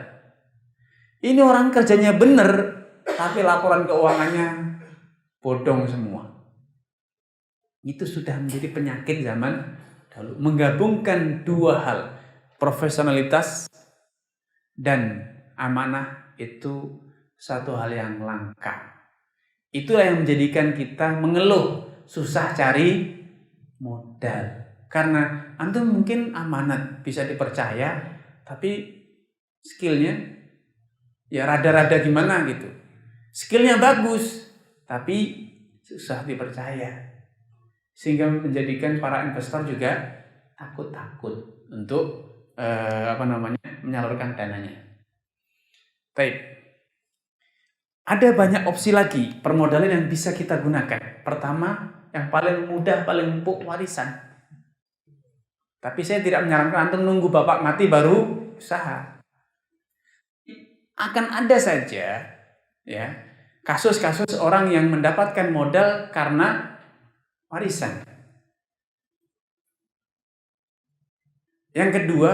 Speaker 2: Ini orang kerjanya benar, tapi laporan keuangannya bodong semua. Itu sudah menjadi penyakit zaman dahulu. Menggabungkan 2 hal, profesionalitas dan amanah, itu satu hal yang langka. Itulah yang menjadikan kita mengeluh, susah cari modal. Karena antum mungkin amanat, bisa dipercaya, tapi skillnya ya rada-rada gimana gitu. Skillnya bagus, tapi susah dipercaya. Sehingga menjadikan para investor juga takut-takut untuk menyalurkan dananya. Baik. Ada banyak opsi lagi permodalan yang bisa kita gunakan. Pertama, yang paling mudah, paling empuk, warisan. Tapi saya tidak menyarankan antum nunggu bapak mati baru usaha. Akan ada saja ya kasus-kasus orang yang mendapatkan modal karena warisan. Yang kedua,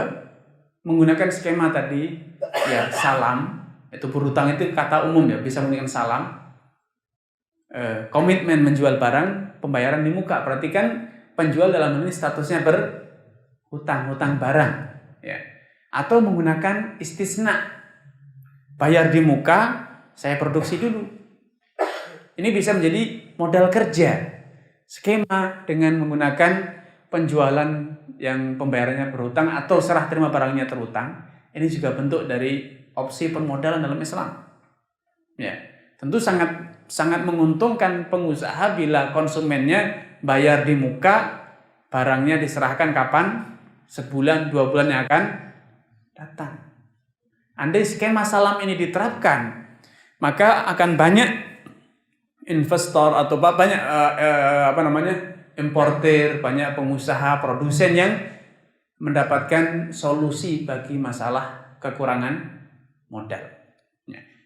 Speaker 2: menggunakan skema tadi ya salam, itu berhutang itu kata umum ya, bisa menggunakan salam. Komitmen menjual barang, pembayaran di muka. Perhatikan penjual dalam ini statusnya berhutang barang ya. Atau menggunakan istisna, bayar di muka, saya produksi dulu. Ini bisa menjadi modal kerja. Skema dengan menggunakan penjualan yang pembayarannya berhutang atau serah terima barangnya terhutang. Ini juga bentuk dari opsi permodalan dalam Islam. Ya, tentu sangat menguntungkan pengusaha bila konsumennya bayar di muka, barangnya diserahkan kapan? Sebulan, 2 bulan yang akan datang. Andai skema salam ini diterapkan, maka akan banyak investor atau banyak importer, banyak pengusaha, produsen yang mendapatkan solusi bagi masalah kekurangan modal.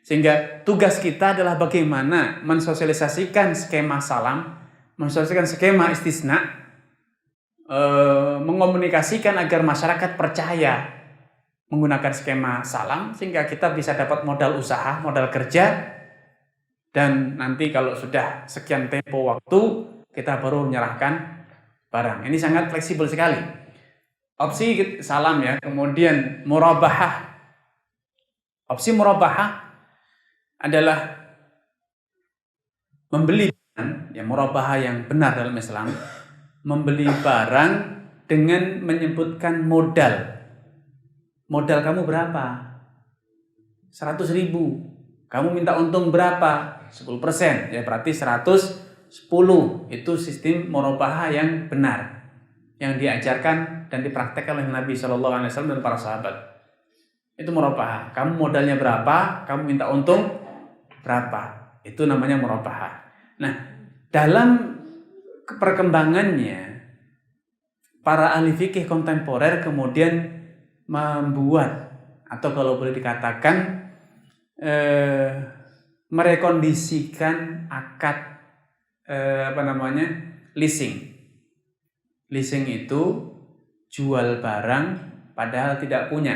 Speaker 2: Sehingga tugas kita adalah bagaimana mensosialisasikan skema salam, mensosialisasikan skema istisna, mengomunikasikan agar masyarakat percaya menggunakan skema salam, sehingga kita bisa dapat modal usaha, modal kerja, dan nanti kalau sudah sekian tempo waktu, kita baru menyerahkan barang. Ini sangat fleksibel sekali. Opsi salam ya, kemudian murabahah. Opsi murabahah adalah membeli barang, ya murabahah yang benar dalam Islam, membeli barang dengan menyebutkan modal. Modal kamu berapa? 100.000. Kamu minta untung berapa? 10%. Ya berarti 110. Itu sistem murabahah yang benar, yang diajarkan dan dipraktekkan oleh Nabi SAW dan para sahabat. Itu murabahah. Kamu modalnya berapa? Kamu minta untung berapa? Itu namanya murabahah. Nah, dalam perkembangannya, para ahli fikih kontemporer kemudian membuat, atau kalau boleh dikatakan merekondisikan akad leasing. Leasing itu jual barang padahal tidak punya.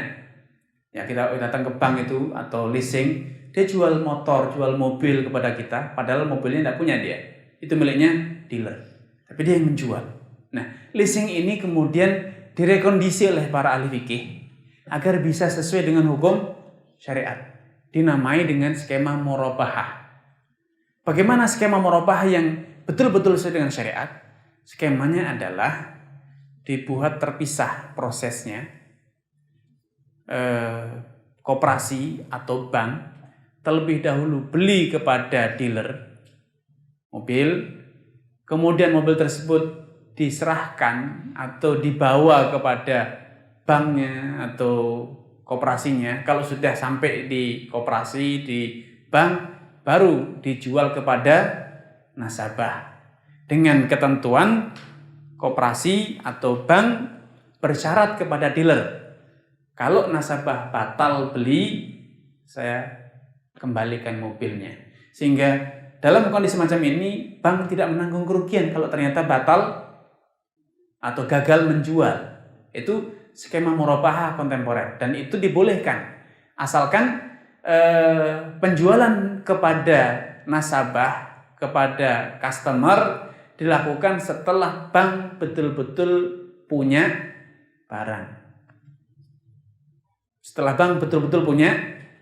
Speaker 2: Ya, kita datang ke bank itu atau leasing, dia jual motor, jual mobil kepada kita, padahal mobilnya tidak punya dia. Itu miliknya dealer. Tapi dia yang menjual. Nah, leasing ini kemudian direkondisi oleh para ahli fikih agar bisa sesuai dengan hukum syariat. Dinamai dengan skema murabahah. Bagaimana skema murabahah yang betul-betul sesuai dengan syariat? Skemanya adalah dibuat terpisah prosesnya. Koperasi atau bank terlebih dahulu beli kepada dealer mobil, kemudian mobil tersebut diserahkan atau dibawa kepada banknya atau koperasinya. Kalau sudah sampai di koperasi, di bank, baru dijual kepada nasabah dengan ketentuan koperasi atau bank bersyarat kepada dealer, kalau nasabah batal beli, saya kembalikan mobilnya. Sehingga dalam kondisi macam ini, bank tidak menanggung kerugian kalau ternyata batal atau gagal menjual. Itu skema murabahah kontemporer, dan itu dibolehkan asalkan penjualan kepada nasabah, kepada customer dilakukan setelah bank betul-betul punya barang. Setelah bank betul-betul punya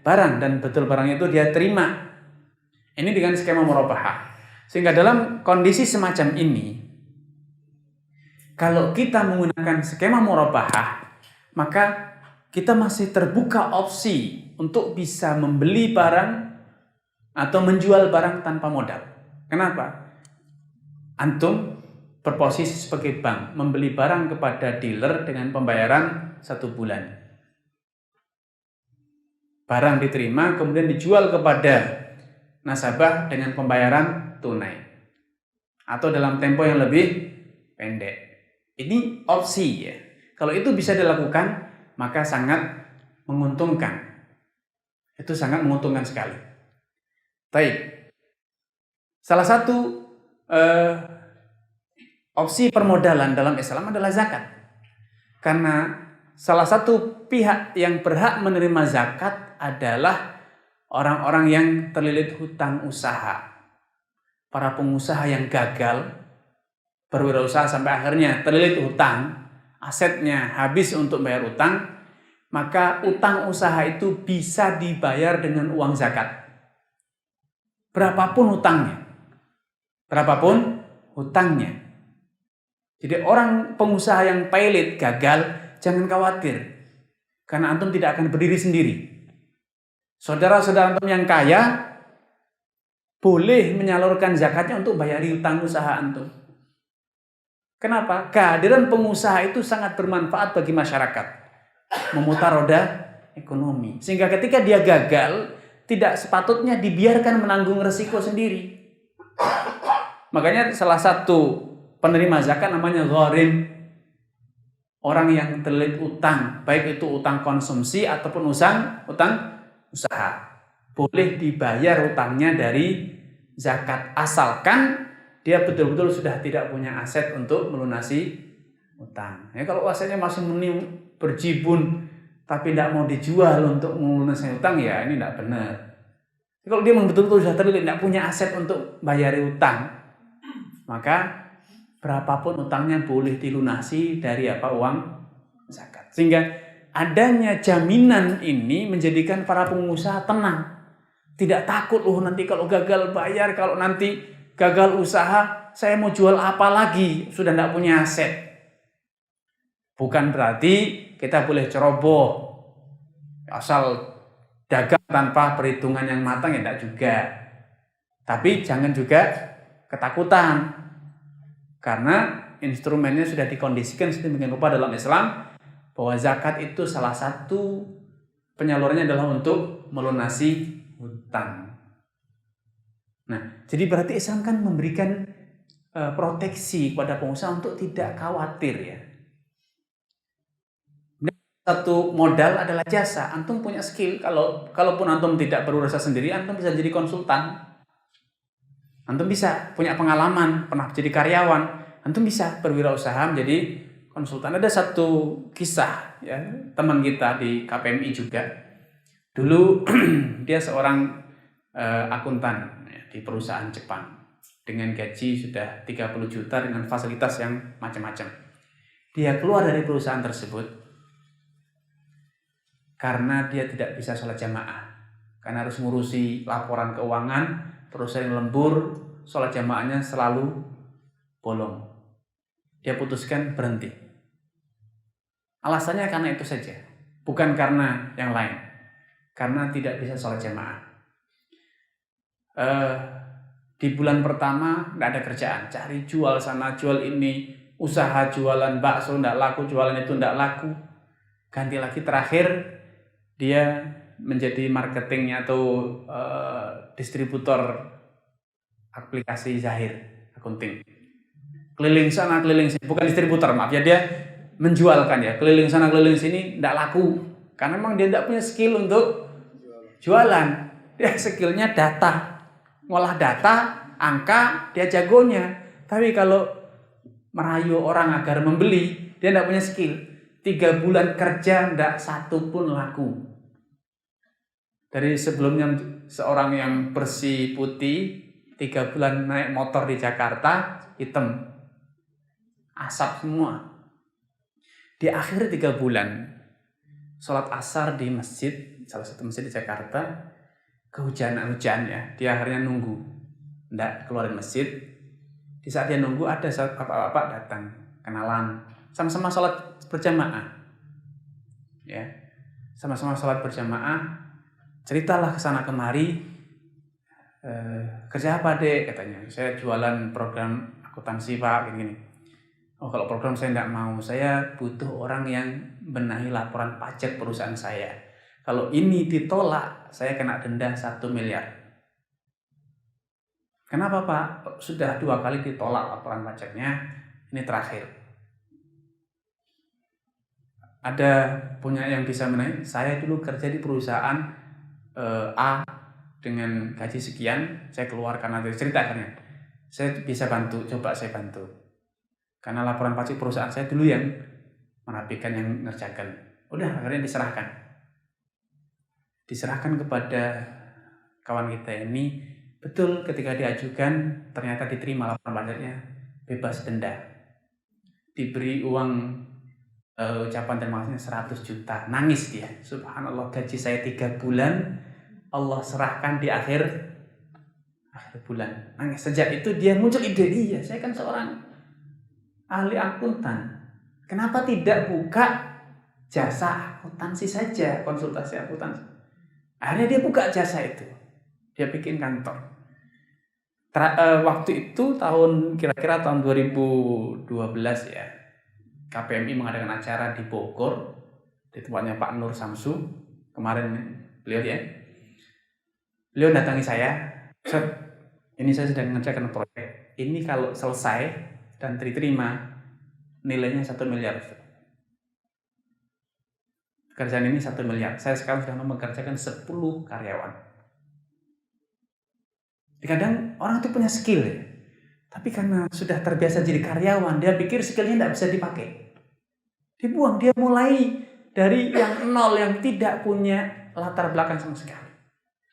Speaker 2: barang dan betul barang itu dia terima. Ini dengan skema murabahah. Sehingga dalam kondisi semacam ini, kalau kita menggunakan skema murabahah, maka kita masih terbuka opsi untuk bisa membeli barang atau menjual barang tanpa modal. Kenapa? Antum berposisi sebagai bank, membeli barang kepada dealer dengan pembayaran 1 bulan. Barang diterima, kemudian dijual kepada nasabah dengan pembayaran tunai atau dalam tempo yang lebih pendek. Ini opsi ya. Kalau itu bisa dilakukan, maka sangat menguntungkan. Itu sangat menguntungkan sekali. Baik. Salah satu opsi permodalan dalam Islam adalah zakat. Karena salah satu pihak yang berhak menerima zakat adalah orang-orang yang terlilit hutang usaha. Para pengusaha yang gagal berwirausaha sampai akhirnya terlilit hutang, asetnya habis untuk bayar utang, maka utang usaha itu bisa dibayar dengan uang zakat. Berapapun hutangnya. Berapapun hutangnya. Jadi orang pengusaha yang pailit, gagal, jangan khawatir. Karena antum tidak akan berdiri sendiri. Saudara-saudara antum yang kaya boleh menyalurkan zakatnya untuk bayari hutang usaha antum. Kenapa? Kehadiran pengusaha itu sangat bermanfaat bagi masyarakat. Memutar roda ekonomi. Sehingga ketika dia gagal, tidak sepatutnya dibiarkan menanggung resiko sendiri. Makanya salah satu penerima zakat namanya gharim. Orang yang terlilit utang, baik itu utang konsumsi ataupun utang usaha. Boleh dibayar utangnya dari zakat, asalkan dia betul-betul sudah tidak punya aset untuk melunasi utang. Ya, kalau asetnya masih berjibun tapi tidak mau dijual untuk melunasi utang, ya ini tidak benar. Kalau dia betul-betul sudah terlilit, tidak punya aset untuk bayari utang, maka berapapun utangnya boleh dilunasi dari uang zakat. Sehingga adanya jaminan ini menjadikan para pengusaha tenang. Tidak takut, nanti kalau gagal bayar, kalau nanti gagal usaha, saya mau jual apa lagi? Sudah tidak punya aset. Bukan berarti kita boleh ceroboh, asal dagang tanpa perhitungan yang matang, ya tidak juga. Tapi jangan juga ketakutan. Karena instrumennya sudah dikondisikan sedemikian rupa dalam Islam bahwa zakat itu salah satu penyalurannya adalah untuk melunasi hutang. Nah, jadi berarti Islam kan memberikan proteksi kepada pengusaha untuk tidak khawatir ya. Satu modal adalah jasa. Antum punya skill. Kalaupun antum tidak berusaha sendiri, antum bisa jadi konsultan. Antum bisa punya pengalaman, pernah jadi karyawan, antum bisa berwirausaha menjadi konsultan. Ada satu kisah ya, teman kita di KPMI juga. Dulu dia seorang akuntan ya, di perusahaan Jepang dengan gaji sudah 30 juta dengan fasilitas yang macam-macam. Dia keluar dari perusahaan tersebut karena dia tidak bisa sholat jamaah, karena harus ngurusi laporan keuangan, terus sering lembur, sholat jamaahnya selalu bolong. Dia putuskan berhenti. Alasannya karena itu saja, bukan karena yang lain. Karena tidak bisa sholat jamaah. Di bulan pertama tidak ada kerjaan, cari jual sana jual ini, usaha jualan bakso tidak laku, jualan itu tidak laku. Ganti lagi, terakhir dia menjadi marketingnya atau distributor aplikasi Zahir akunting. Keliling sana keliling sini, bukan distributor, maaf ya, dia menjualkan ya, keliling sana keliling sini tidak laku karena memang dia tidak punya skill untuk jualan. Dia skillnya data, ngolah data, angka, dia jagonya. Tapi kalau merayu orang agar membeli, dia tidak punya skill. 3 bulan kerja tidak satu pun laku. Dari sebelumnya seorang yang bersih putih, 3 bulan naik motor di Jakarta, hitam, asap semua. Di akhir 3 bulan sholat asar di masjid, salah satu masjid di Jakarta, kehujanan ya, dia akhirnya nunggu, tidak keluarin masjid. Di saat dia nunggu, ada bapak-bapak datang, kenalan, sama-sama sholat berjamaah, ya, sama-sama sholat berjamaah. Ceritalah kesana kemari, kerja apa dek, katanya. Saya jualan program akuntansi pak, gini. Oh, kalau program saya tidak mau, saya butuh orang yang benahi laporan pajak perusahaan saya. Kalau ini ditolak, saya kena denda 1 miliar. Kenapa pak? Sudah 2 kali ditolak laporan pajaknya, ini terakhir. Ada punya yang bisa menaik? Saya dulu kerja di perusahaan A dengan gaji sekian, saya keluar karena cerita akhirnya. Saya bisa bantu, coba saya bantu. Karena laporan pajak perusahaan saya dulu yang merapikan, yang ngerjakan. Udah, akhirnya diserahkan kepada kawan kita ini. Betul, ketika diajukan ternyata diterima laporan pajaknya, bebas denda. Diberi uang ucapan terima kasihnya 100 juta. Nangis dia. Subhanallah, gaji saya 3 bulan Allah serahkan di akhir bulan. Nangis. Sejak itu dia muncul ide, iya, saya kan seorang ahli akuntan, kenapa tidak buka jasa akuntansi saja, konsultasi akuntansi. Akhirnya dia buka jasa itu, dia bikin kantor. Waktu itu kira-kira tahun 2012 ya, KPMI mengadakan acara di Bogor, di tempatnya Pak Nur Samsu kemarin, beliau ya. Beliau datangi saya, Ustaz, ini saya sedang mengerjakan proyek. Ini kalau selesai dan diterima, nilainya 1 miliar. Pekerjaan ini 1 miliar. Saya sekarang sudah mengerjakan 10 karyawan. Kadang orang itu punya skill ya. Tapi karena sudah terbiasa jadi karyawan, dia pikir skillnya tidak bisa dipakai. Dibuang, dia mulai dari yang nol, yang tidak punya latar belakang sama sekali.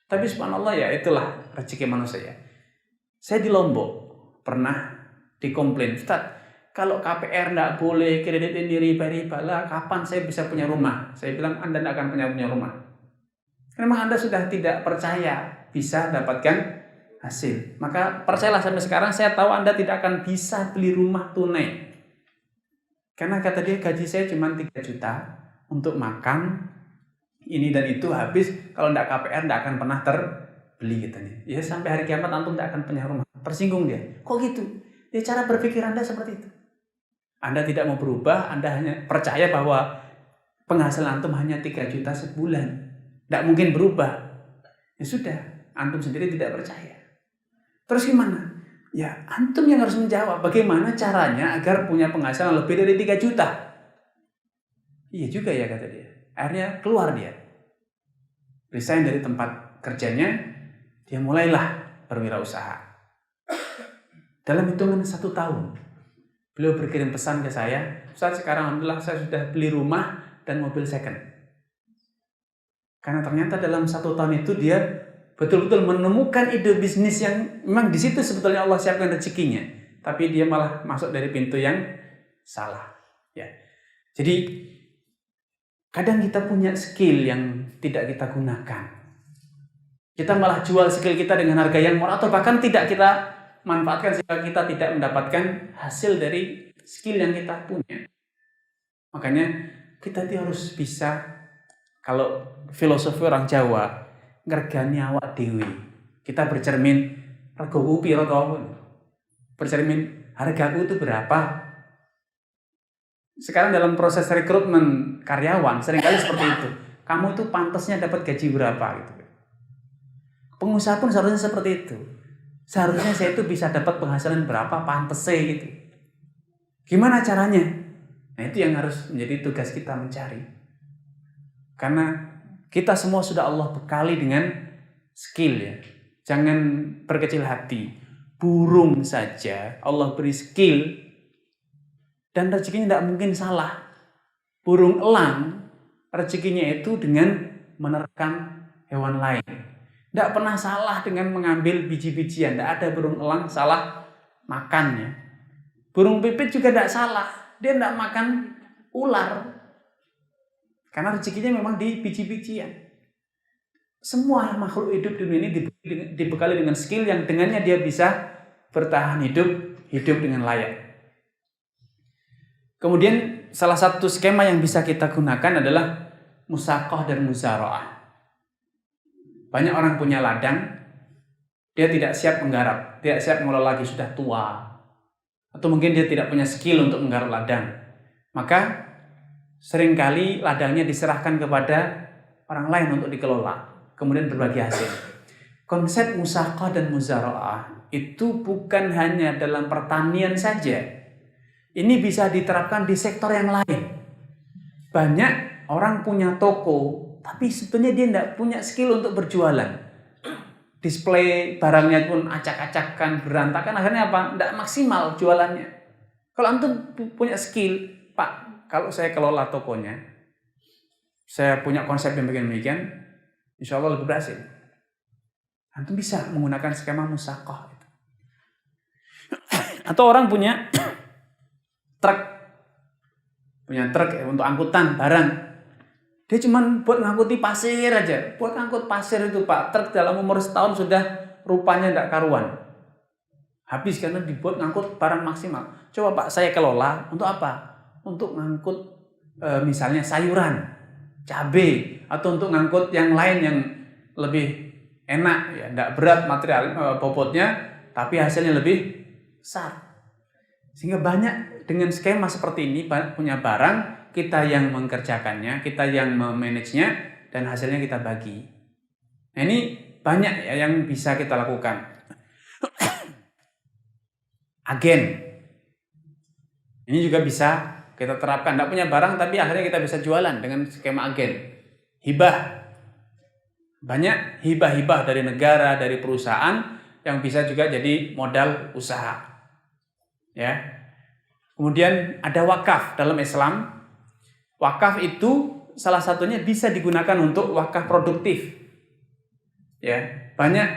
Speaker 2: Tapi subhanallah ya, itulah rezeki manusia. Saya di Lombok pernah dikomplain, Ustaz, kalau KPR tidak boleh, kredit ini riba-riba lah, kapan saya bisa punya rumah? Saya bilang, Anda tidak akan punya rumah. Memang Anda sudah tidak percaya bisa dapatkan hasil. Maka percayalah, sampai sekarang saya tahu Anda tidak akan bisa beli rumah tunai. Karena kata dia, gaji saya cuma 3 juta untuk makan, ini dan itu habis. Kalau tidak KPR tidak akan pernah terbeli katanya. Ya sampai hari kiamat antum tidak akan punya rumah. Tersinggung dia. Kok gitu? Ya cara berpikir Anda seperti itu. Anda tidak mau berubah, Anda hanya percaya bahwa penghasilan antum hanya 3 juta sebulan. Tidak mungkin berubah. Ya sudah, antum sendiri tidak percaya. Terus gimana? Ya antum yang harus menjawab bagaimana caranya agar punya penghasilan lebih dari 3 juta. Iya juga ya, kata dia. Akhirnya keluar dia, resign dari tempat kerjanya, dia mulailah berwirausaha. Dalam hitungan 1 tahun, beliau berkirim pesan ke saya, Ustaz, sekarang alhamdulillah saya sudah beli rumah dan mobil second. Karena ternyata dalam 1 tahun itu dia betul-betul menemukan ide bisnis yang memang di situ sebetulnya Allah siapkan rezekinya, tapi dia malah masuk dari pintu yang salah. Ya, jadi kadang kita punya skill yang tidak kita gunakan. Kita malah jual skill kita dengan harga yang murah, atau bahkan tidak kita manfaatkan sehingga kita tidak mendapatkan hasil dari skill yang kita punya. Makanya kita harus bisa, kalau filosofi orang Jawa, ngergani awak dewi. Kita bercermin, regoku piro to? Bercermin, hargaku itu berapa? Sekarang dalam proses rekrutmen karyawan seringkali seperti itu. Kamu itu pantasnya dapat gaji berapa gitu. Pengusaha pun seharusnya seperti itu. Seharusnya saya itu bisa dapat penghasilan berapa pantasnya gitu. Gimana caranya? Nah, itu yang harus menjadi tugas kita mencari. Karena kita semua sudah Allah bekali dengan skill ya. Jangan berkecil hati. Burung saja Allah beri skill dan rezekinya tidak mungkin salah. Burung elang rezekinya itu dengan menerkam hewan lain. Tidak pernah salah dengan mengambil biji-bijian. Tidak ada burung elang salah makannya. Burung pipit juga tidak salah. Dia tidak makan ular. Karena rezekinya memang di biji-bijian. Semua makhluk hidup di dunia ini dibekali dengan skill yang dengannya dia bisa bertahan hidup dengan layak. Kemudian salah satu skema yang bisa kita gunakan adalah musaqah dan muzara'ah. Banyak orang punya ladang, dia tidak siap menggarap, tidak siap mengelola lagi, sudah tua. Atau mungkin dia tidak punya skill untuk menggarap ladang. Maka seringkali ladangnya diserahkan kepada orang lain untuk dikelola, kemudian berbagi hasil. Konsep musaqah dan muzara'ah itu bukan hanya dalam pertanian saja. Ini bisa diterapkan di sektor yang lain. Banyak orang punya toko, tapi sebetulnya dia tidak punya skill untuk berjualan. Display barangnya pun acak-acakan, berantakan, akhirnya apa? Tidak maksimal jualannya. Kalau antum punya skill, Pak, kalau saya kelola tokonya, saya punya konsep yang demikian, insya Allah lebih berhasil. Antum bisa menggunakan skema musaqah. Atau orang punya truk untuk angkutan barang. Dia cuma buat ngangkuti pasir aja. Buat ngangkut pasir itu Pak, truk dalam umur setahun sudah rupanya tidak karuan. Habis karena dibuat ngangkut barang maksimal. Coba Pak saya kelola untuk apa? Untuk ngangkut misalnya sayuran, cabai, atau untuk ngangkut yang lain yang lebih enak ya, tidak berat material bobotnya, tapi hasilnya lebih besar. Sehingga banyak dengan skema seperti ini, punya barang, kita yang mengerjakannya, kita yang memanagenya, dan hasilnya kita bagi. Nah, ini banyak ya yang bisa kita lakukan. Agen. Ini juga bisa kita terapkan. Tidak punya barang tapi akhirnya kita bisa jualan dengan skema agen. Hibah. Banyak hibah-hibah dari negara, dari perusahaan yang bisa juga jadi modal usaha. Ya. Kemudian ada wakaf dalam Islam. Wakaf itu salah satunya bisa digunakan untuk wakaf produktif. Ya, banyak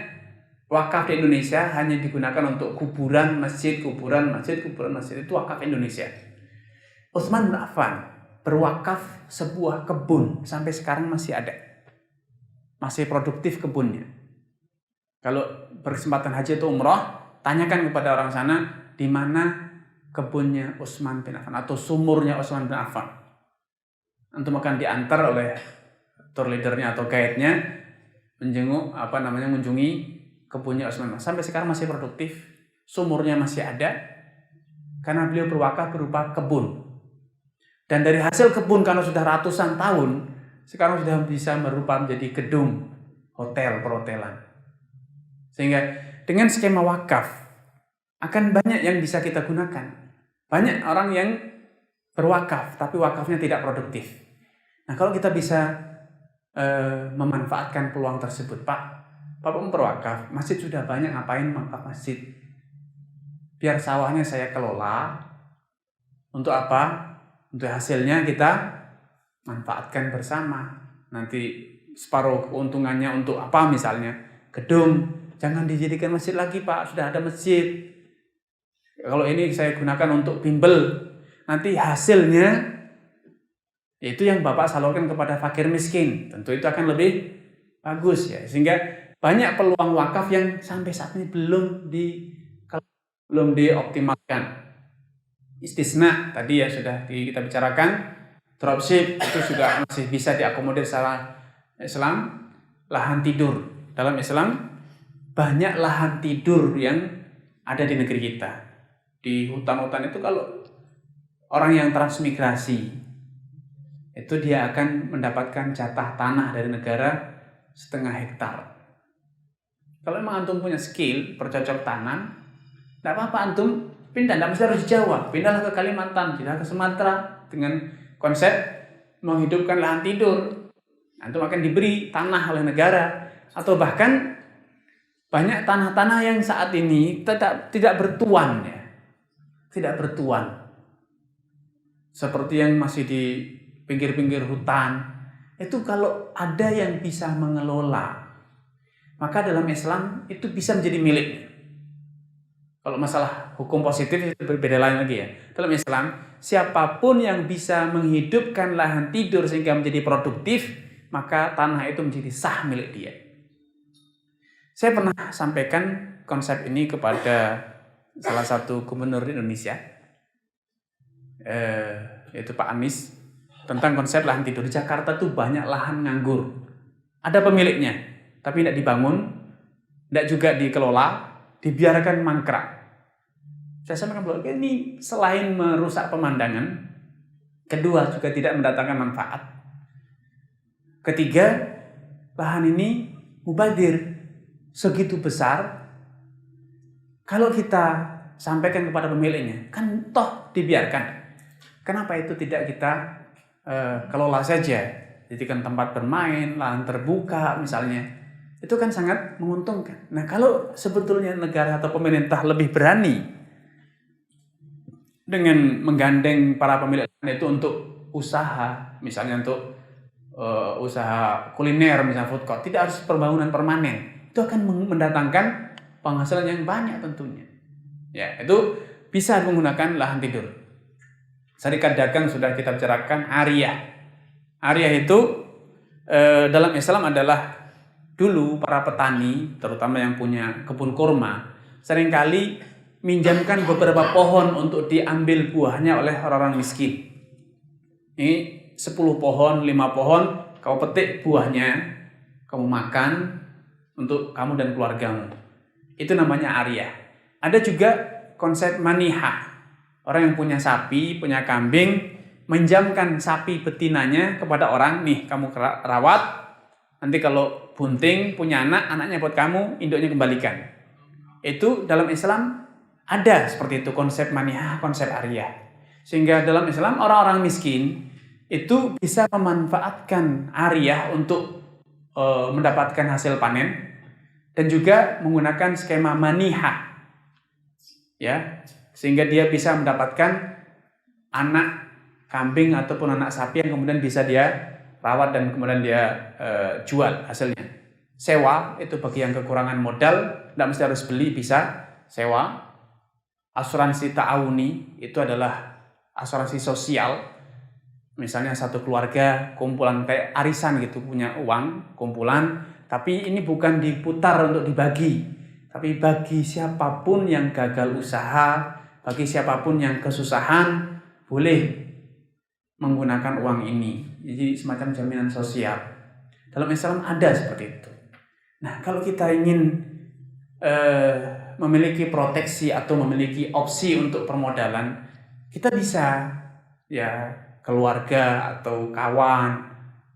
Speaker 2: wakaf di Indonesia hanya digunakan untuk kuburan masjid itu wakaf Indonesia. Utsman bin Affan berwakaf sebuah kebun sampai sekarang masih ada. Masih produktif kebunnya. Kalau berkesempatan haji atau umrah, tanyakan kepada orang sana di mana kebunnya Utsman bin Affan atau sumurnya Utsman bin Affan. Antum akan diantar oleh tour leadernya atau guide-nya mengunjungi kebunnya Utsman. Sampai sekarang masih produktif, sumurnya masih ada karena beliau berwakaf berupa kebun. Dan dari hasil kebun karena sudah ratusan tahun, sekarang sudah bisa berupa menjadi gedung, hotel, perhotelan. Sehingga dengan skema wakaf akan banyak yang bisa kita gunakan. Banyak orang yang berwakaf, tapi wakafnya tidak produktif. Nah, kalau kita bisa memanfaatkan peluang tersebut, Pak berwakaf, masjid sudah banyak, ngapain wakaf masjid? Biar sawahnya saya kelola. Untuk apa? Untuk hasilnya kita manfaatkan bersama. Nanti separuh keuntungannya untuk apa misalnya? Gedung. Jangan dijadikan masjid lagi, Pak. Sudah ada masjid. Kalau ini saya gunakan untuk bimbel. Nanti hasilnya itu yang Bapak salurkan kepada fakir miskin. Tentu itu akan lebih bagus ya. Sehingga banyak peluang wakaf yang sampai saat ini belum dioptimalkan. Istisna tadi ya sudah kita bicarakan. Dropship itu juga masih bisa diakomodir secara Islam. Lahan tidur dalam Islam banyak lahan tidur yang ada di negeri kita. Di hutan-hutan itu kalau orang yang transmigrasi itu dia akan mendapatkan jatah tanah dari negara 0,5 hektar. Kalau memang antum punya skill bercocok tanam, tidak apa-apa antum pindah, tidak mesti harus di Jawa, pindahlah ke Kalimantan, pindah ke Sumatera dengan konsep menghidupkan lahan tidur. Antum akan diberi tanah oleh negara atau bahkan banyak tanah-tanah yang saat ini tidak bertuan ya. Tidak bertuan. Seperti yang masih di pinggir-pinggir hutan. Itu kalau ada yang bisa mengelola, maka dalam Islam itu bisa menjadi miliknya. Kalau masalah hukum positif itu berbeda lain lagi ya. Dalam Islam, siapapun yang bisa menghidupkan lahan tidur sehingga menjadi produktif, maka tanah itu menjadi sah milik dia. Saya pernah sampaikan konsep ini kepada salah satu gubernur di Indonesia, yaitu Pak Anies, tentang konsep lahan tidur. Di Jakarta tuh banyak lahan nganggur. Ada pemiliknya, tapi tidak dibangun, tidak juga dikelola, dibiarkan mangkrak. Saya sampaikan bahwa ini selain merusak pemandangan, kedua juga tidak mendatangkan manfaat. Ketiga, lahan ini mubadir. Segitu besar, kalau kita sampaikan kepada pemiliknya, kan toh dibiarkan. Kenapa itu tidak kita kelola saja? Jadikan tempat bermain, lahan terbuka misalnya. Itu kan sangat menguntungkan. Nah, kalau sebetulnya negara atau pemerintah lebih berani dengan menggandeng para pemilik itu untuk usaha, misalnya untuk usaha kuliner, misalnya food court, tidak harus pembangunan permanen. Itu akan mendatangkan penghasilan yang banyak tentunya. Ya, itu bisa menggunakan lahan tidur. Serikat dagang sudah kita bicarakan, Ariyah. Ariyah itu dalam Islam adalah dulu para petani, terutama yang punya kebun kurma, seringkali minjamkan beberapa pohon untuk diambil buahnya oleh orang-orang miskin. Ini 10 pohon, 5 pohon, kau petik buahnya, kamu makan untuk kamu dan keluargamu. Itu namanya ariyah. Ada juga konsep manihah. Orang yang punya sapi, punya kambing, menjamkan sapi betinanya kepada orang, nih kamu rawat, Nanti kalau bunting punya anak, anaknya buat kamu, induknya kembalikan. Itu dalam Islam ada seperti itu, konsep manihah, konsep ariyah. Sehingga dalam Islam orang-orang miskin itu bisa memanfaatkan ariyah untuk mendapatkan hasil panen dan juga menggunakan skema manihah. Ya, sehingga dia bisa mendapatkan anak kambing ataupun anak sapi yang kemudian bisa dia rawat dan kemudian dia jual hasilnya. Sewa itu bagi yang kekurangan modal, tidak mesti harus beli, bisa sewa. Asuransi ta'awuni itu adalah asuransi sosial. Misalnya satu keluarga kumpulan kayak arisan gitu, punya uang kumpulan, tapi ini bukan diputar untuk dibagi, tapi bagi siapapun yang gagal usaha, bagi siapapun yang kesusahan, boleh menggunakan uang ini. Jadi semacam jaminan sosial. Dalam Islam ada seperti itu. Nah, kalau kita ingin memiliki proteksi atau memiliki opsi untuk permodalan, kita bisa ya keluarga atau kawan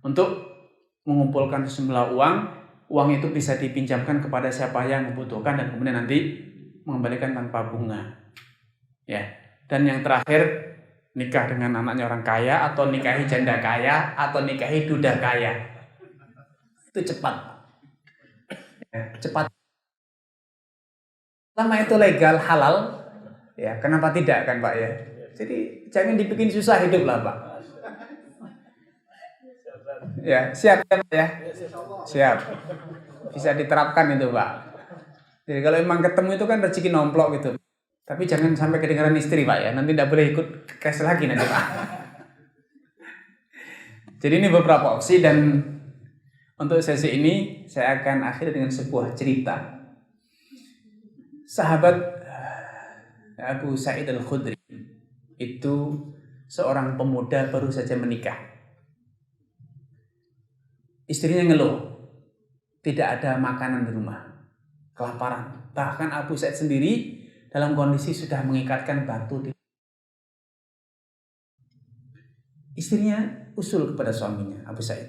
Speaker 2: untuk mengumpulkan sejumlah uang. Uang itu bisa dipinjamkan kepada siapa yang membutuhkan dan kemudian nanti mengembalikan tanpa bunga. Ya. Dan yang terakhir, nikah dengan anaknya orang kaya, atau nikahi janda kaya, atau nikahi duda kaya. Itu cepat. Ya, cepat. Selama itu legal, halal, ya kenapa tidak kan Pak ya? Jadi jangan dibikin susah hidup lah Pak. Ya, siap ya Pak ya? Siap. Bisa diterapkan itu Pak. Jadi kalau emang ketemu itu kan rezeki nomplok gitu. Tapi jangan sampai kedengaran istri Pak ya, nanti tidak boleh ikut crash lagi nanti Pak. Jadi ini beberapa opsi dan untuk sesi ini saya akan akhiri dengan sebuah cerita. Sahabat Abu Sa'id Al-Khudri itu seorang pemuda baru saja menikah. Istrinya ngeluh, tidak ada makanan di rumah, kelaparan. Bahkan Abu Sa'id sendiri dalam kondisi sudah mengikatkan batu. Istrinya usul kepada suaminya, Abu Sa'id,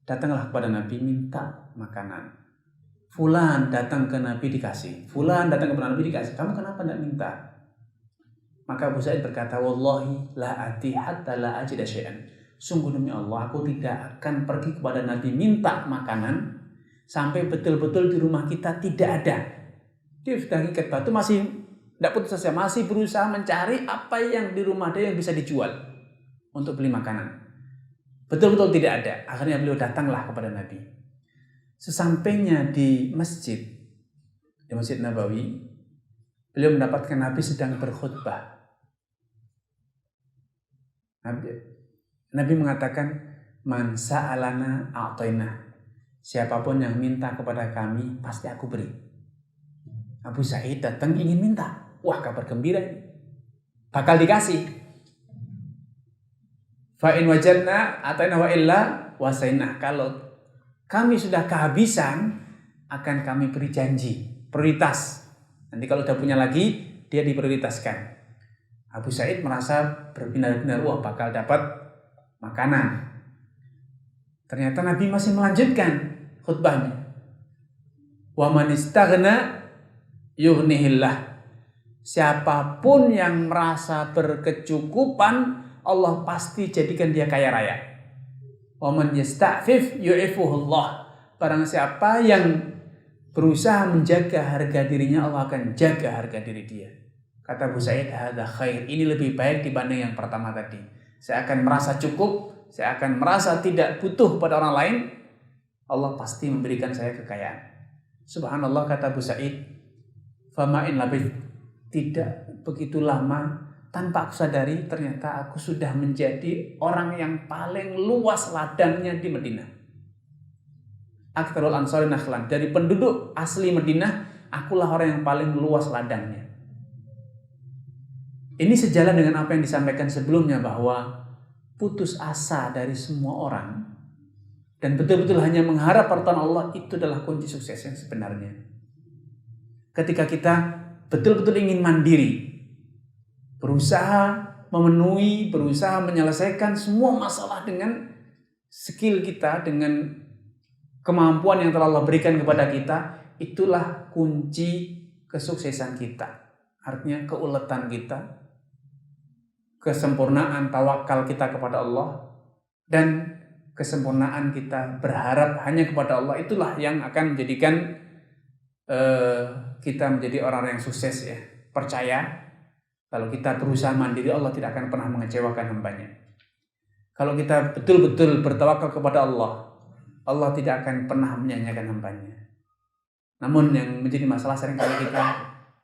Speaker 2: datanglah kepada Nabi minta makanan. Fulan datang ke Nabi dikasih. Fulan datang kepada Nabi dikasih. Kamu kenapa tidak minta? Maka Abu Sa'id berkata, Wallahi la ati hatta la ajida syai'an. Sungguh demi Allah, aku tidak akan pergi kepada Nabi minta makanan sampai betul-betul di rumah kita tidak ada. Dia sudah ngikat batu, masih tidak putus asa, masih berusaha mencari apa yang di rumah dia yang bisa dijual untuk beli makanan. Betul-betul tidak ada. Akhirnya beliau datanglah kepada Nabi. Sesampainya di Masjid Nabawi, beliau mendapatkan Nabi sedang berkhutbah. Nabi mengatakan, Man sa'alana a'toina. Siapapun yang minta kepada kami, pasti aku beri. Abu Sa'id datang ingin minta. Wah, kabar gembira ini. Bakal dikasih. Fa'in wajadna atayna wa illa wasainah. Kalau kami sudah kehabisan, akan kami beri janji. Prioritas. Nanti kalau udah punya lagi, dia diprioritaskan. Abu Sa'id merasa berbinar-binar, wah bakal dapat makanan. Ternyata Nabi masih melanjutkan khutbahnya. Wa man istaghna yughnihillah. Siapapun yang merasa berkecukupan, Allah pasti jadikan dia kaya raya. Wa man yasta'fif yu'ifuhullah. Barang siapa yang berusaha menjaga harga dirinya, Allah akan jaga harga diri dia. Kata Abu Sa'id, hadza khair. Ini lebih baik dibanding yang pertama tadi. Saya akan merasa cukup, saya akan merasa tidak butuh pada orang lain. Allah pasti memberikan saya kekayaan. Subhanallah, kata Abu Sa'id, fama'in labith. Tidak begitu lama, tanpa aku sadari, ternyata aku sudah menjadi orang yang paling luas ladangnya di Madinah. Aktsarul ansari nakhlan. Dari penduduk asli Madinah, akulah orang yang paling luas ladangnya. Ini sejalan dengan apa yang disampaikan sebelumnya, bahwa putus asa dari semua orang dan betul-betul hanya mengharap pertolongan Allah, itu adalah kunci sukses yang sebenarnya. Ketika kita betul-betul ingin mandiri, berusaha memenuhi, berusaha menyelesaikan semua masalah dengan skill kita, dengan kemampuan yang telah Allah berikan kepada kita, itulah kunci kesuksesan kita. Artinya keuletan kita, kesempurnaan tawakal kita kepada Allah, dan kesempurnaan kita berharap hanya kepada Allah. Itulah yang akan menjadikan kita menjadi orang yang sukses ya. Percaya kalau kita berusaha mandiri, Allah tidak akan pernah mengecewakan hambanya. Kalau kita betul-betul bertawakal kepada Allah, Allah tidak akan pernah menyanyiakan hambanya. Namun yang menjadi masalah seringkali kita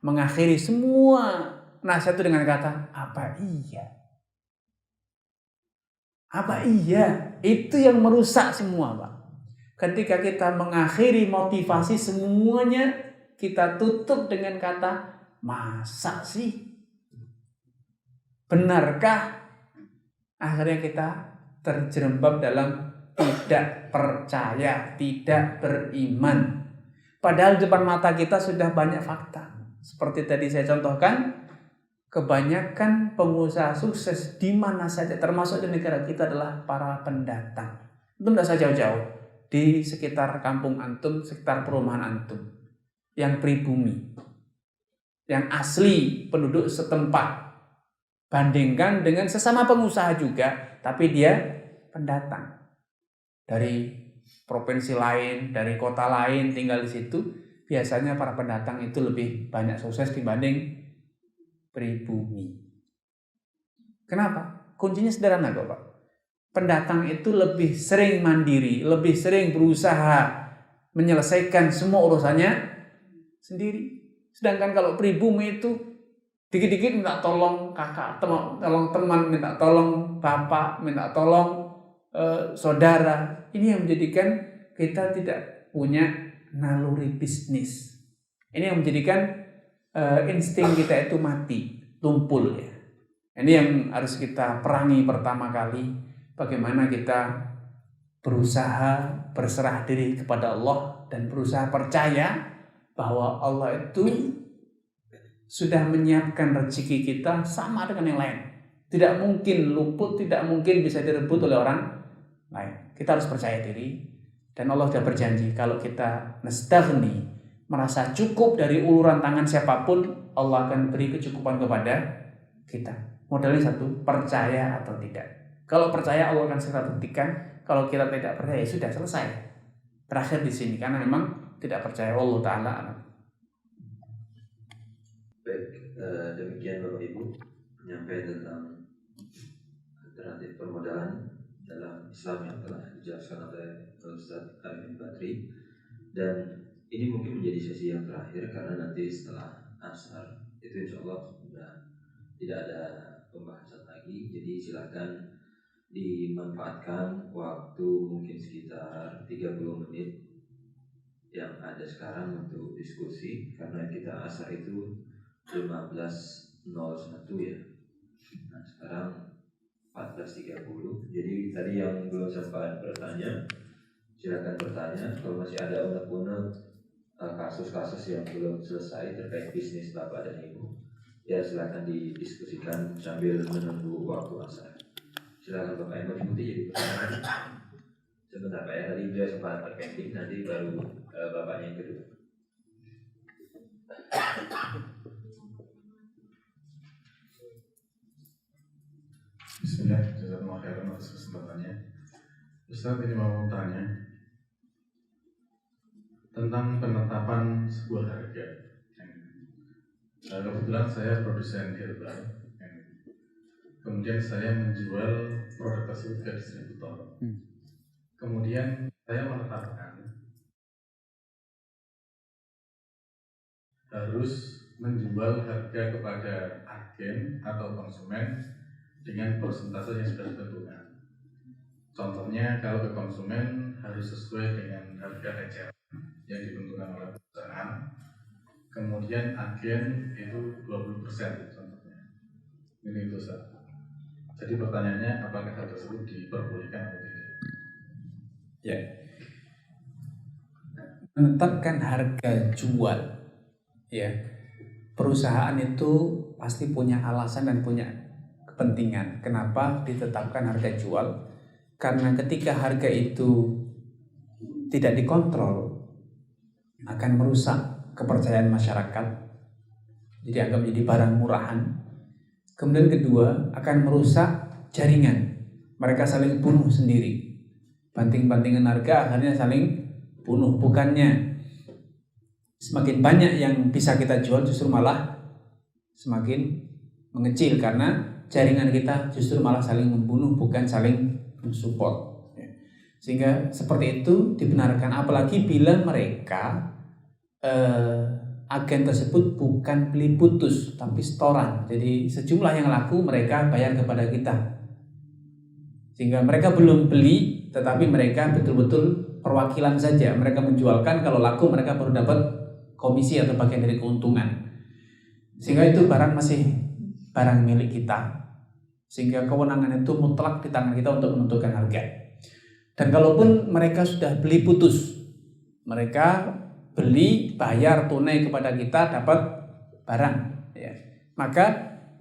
Speaker 2: mengakhiri semua nasihat itu dengan kata, apa iya? Apa iya? Itu yang merusak semua, Pak. Ketika kita mengakhiri motivasi, semuanya kita tutup dengan kata, masa sih? Benarkah? Akhirnya kita terjerembab dalam tidak percaya, tidak beriman. Padahal di depan mata kita sudah banyak fakta. Seperti tadi saya contohkan, kebanyakan pengusaha sukses di mana saja, termasuk di negara kita, adalah para pendatang. Itu tidak usah jauh-jauh. Di sekitar kampung antum, sekitar perumahan antum, yang pribumi, yang asli penduduk setempat. Bandingkan dengan sesama pengusaha juga, tapi dia pendatang dari provinsi lain, dari kota lain, tinggal di situ. Biasanya para pendatang itu lebih banyak sukses dibanding pribumi. Kenapa? Kuncinya sederhana kok, Pak. Pendatang itu lebih sering mandiri, lebih sering berusaha menyelesaikan semua urusannya sendiri. Sedangkan kalau pribumi itu dikit-dikit minta tolong kakak, tolong teman, minta tolong bapak, minta tolong saudara. Ini yang menjadikan kita tidak punya naluri bisnis. Ini yang menjadikan insting kita itu mati, tumpul ya. Ini yang harus kita perangi pertama kali. Bagaimana kita berusaha berserah diri kepada Allah dan berusaha percaya bahwa Allah itu sudah menyiapkan rezeki kita sama dengan yang lain. Tidak mungkin luput, tidak mungkin bisa direbut oleh orang lain. Kita harus percaya diri. Dan Allah sudah berjanji, kalau kita nastaghni, merasa cukup dari uluran tangan siapapun, Allah akan beri kecukupan kepada kita. Modalnya satu, percaya atau tidak. Kalau percaya, Allah akan segera buktikan. Kalau kita tidak percaya, ya sudah selesai. Berakhir di sini, karena memang tidak percaya. Allah Ta'ala.
Speaker 3: Baik, demikian Bapak Ibu penyampaian tentang alternatif permodalan dalam Islam yang telah dijelaskan oleh Ustaz Arifin Badri. Dan ini mungkin menjadi sesi yang terakhir karena nanti setelah Asar itu insya Allah sudah tidak ada pembahasan lagi. Jadi silakan dimanfaatkan waktu mungkin sekitar 30 menit yang ada sekarang untuk diskusi, karena kita Asar itu 15.01 ya. Nah sekarang 14.30. Jadi tadi yang belum sempat bertanya, silakan bertanya. Kalau masih ada unek-unek kasus-kasus yang belum selesai terkait bisnis Bapak dan Ibu, ya silakan didiskusikan sambil menunggu waktu asar. Silakan Bapak yang mengikuti jadi pertanyaan. Sebentar Pak ya, tadi beliau sempat terpenting, nanti baru Bapaknya yang kedua.
Speaker 4: Bismillah, jazakumullah khairan atas kesempatannya. Ustaz, ini mau tanya tentang penetapan sebuah harga. Kebetulan saya produsen herbal, kemudian saya menjual produk tersebut ke distributor. Kemudian saya menetapkan harus menjual harga kepada agen atau konsumen dengan persentase yang sudah ditentukan. Contohnya kalau ke konsumen harus sesuai dengan harga eceran yang ditentukan oleh perusahaan. Kemudian agen itu 20% contohnya. Ini itu Ustaz. Jadi pertanyaannya, apakah hal tersebut diperbolehkan atau tidak?
Speaker 2: Ya. Menetapkan harga jual, ya. Perusahaan itu pasti punya alasan dan punya kepentingan kenapa ditetapkan harga jual. Karena ketika harga itu tidak dikontrol akan merusak kepercayaan masyarakat, jadi anggap menjadi barang murahan. Kemudian kedua, akan merusak jaringan, mereka saling bunuh sendiri, banting-bantingan harga, akhirnya saling bunuh. Bukannya semakin banyak yang bisa kita jual, justru malah semakin mengecil, karena jaringan kita justru malah saling membunuh, bukan saling mensupport. Sehingga seperti itu dibenarkan, apalagi bila mereka agen tersebut bukan beli putus tapi setoran. Jadi sejumlah yang laku mereka bayar kepada kita, sehingga mereka belum beli tetapi mereka betul-betul perwakilan saja. Mereka menjualkan, kalau laku mereka baru dapat komisi atau bagian dari keuntungan, sehingga itu barang masih barang milik kita, sehingga kewenangan itu mutlak di tangan kita untuk menentukan harga. Dan kalaupun mereka sudah beli putus, mereka beli bayar tunai kepada kita, dapat barang, ya, maka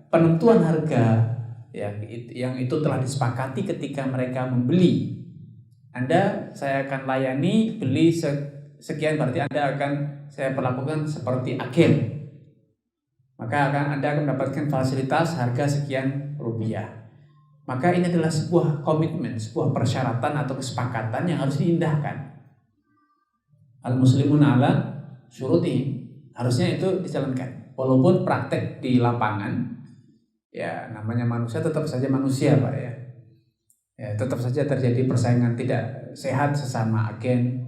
Speaker 2: penentuan harga, ya, yang itu telah disepakati ketika mereka membeli. Saya akan layani, beli sekian, berarti Anda akan saya perlakukan seperti agen, maka Anda akan mendapatkan fasilitas harga sekian rupiah. Maka ini adalah sebuah komitmen, sebuah persyaratan atau kesepakatan yang harus diindahkan. Al-muslimun ala syurutihim, harusnya itu dijalankan. Walaupun praktek di lapangan, ya namanya manusia tetap saja manusia, Pak, ya. Ya, tetap saja terjadi persaingan tidak sehat sesama agen,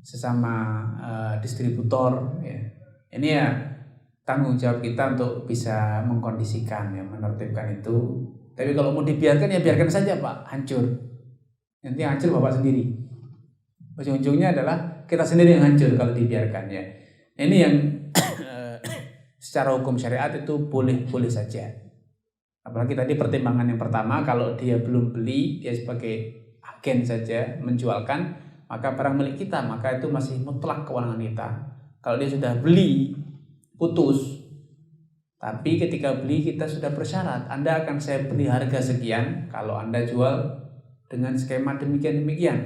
Speaker 2: sesama distributor, ya. Ini ya tanggung jawab kita untuk bisa mengkondisikan, ya, menertibkan itu. Tapi kalau mau dibiarkan, ya biarkan saja, Pak, hancur. Nanti yang hancur Bapak sendiri. Ujung-ujungnya adalah kita sendiri yang hancur kalau dibiarkan, ya. Ini yang secara hukum syariat itu boleh-boleh saja. Apalagi tadi pertimbangan yang pertama, kalau dia belum beli, dia sebagai agen saja menjualkan, maka barang milik kita, maka itu masih mutlak kewenangan kita. Kalau dia sudah beli putus, tapi ketika beli kita sudah bersyarat, Anda akan saya beli harga sekian kalau Anda jual dengan skema demikian-demikian,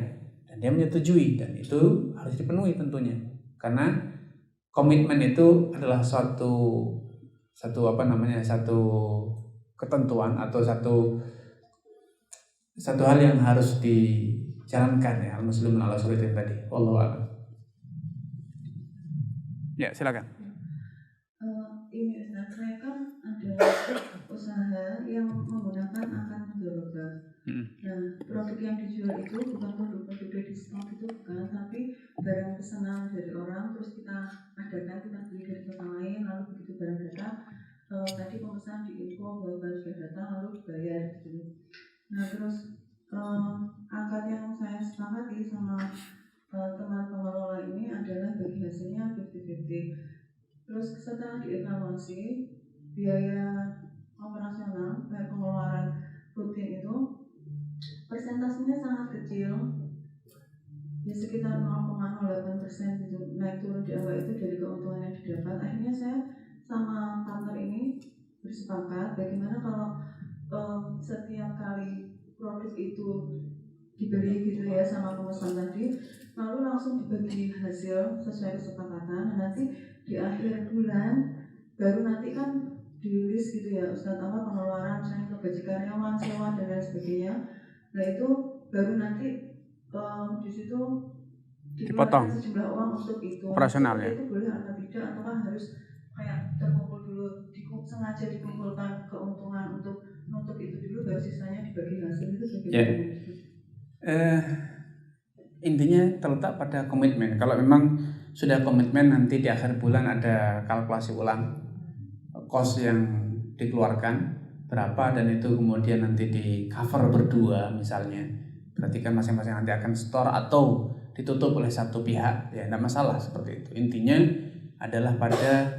Speaker 2: dan dia menyetujui, dan itu harus dipenuhi tentunya, karena komitmen itu adalah satu ketentuan atau satu hal yang harus dijalankan, ya, al-muslimun ala syurutihim tadi. Wallahu a'lam. Ya, silakan.
Speaker 5: Ini Ustaz, saya kan ada usaha yang menggunakan akad mudharabah. Nah, produk yang dijual itu bukan produk-produk dari stok, itu bukan, tapi barang pesanan dari orang, terus kita adakan, kita beli dari tempat lain, lalu begitu barang datang, tadi pemesan diinfo bahwa barang sudah datang, lalu dibayar gitu. Nah, terus akad yang saya sepakati sama teman pengelola ini adalah bagi hasilnya 50-50. Terus setelah dievaluasi, biaya operasional, biaya pengeluaran rutin itu persentasenya sangat kecil, ya sekitar 0,08% gitu, naik turun di awal itu dari keuntungan yang didapat. Akhirnya saya sama partner ini bersepakat bagaimana kalau setiap kali produk itu dibeli gitu ya sama pemesan tadi, lalu langsung dibagi hasil sesuai kesepakatan. Dan nanti di akhir bulan baru nanti kan dirilis gitu ya Ustaz, apa pengeluaran misalnya untuk gaji karyawan, sewa dan lain sebagainya. Nah itu baru nanti di situ dipotong sejumlah uang untuk itu
Speaker 2: operasional, ya.
Speaker 5: Itu boleh atau tidak, ataukah harus kayak terkumpul dulu, sengaja dikumpulkan keuntungan untuk itu dulu, baru sisanya dibagi hasil, itu bagaimana?
Speaker 2: Intinya terletak pada komitmen. Kalau memang sudah komitmen, nanti di akhir bulan ada kalkulasi ulang kos yang dikeluarkan berapa, dan itu kemudian nanti di cover berdua misalnya. Berarti kan masing-masing nanti akan store atau ditutup oleh satu pihak, ya tidak masalah seperti itu. Intinya adalah pada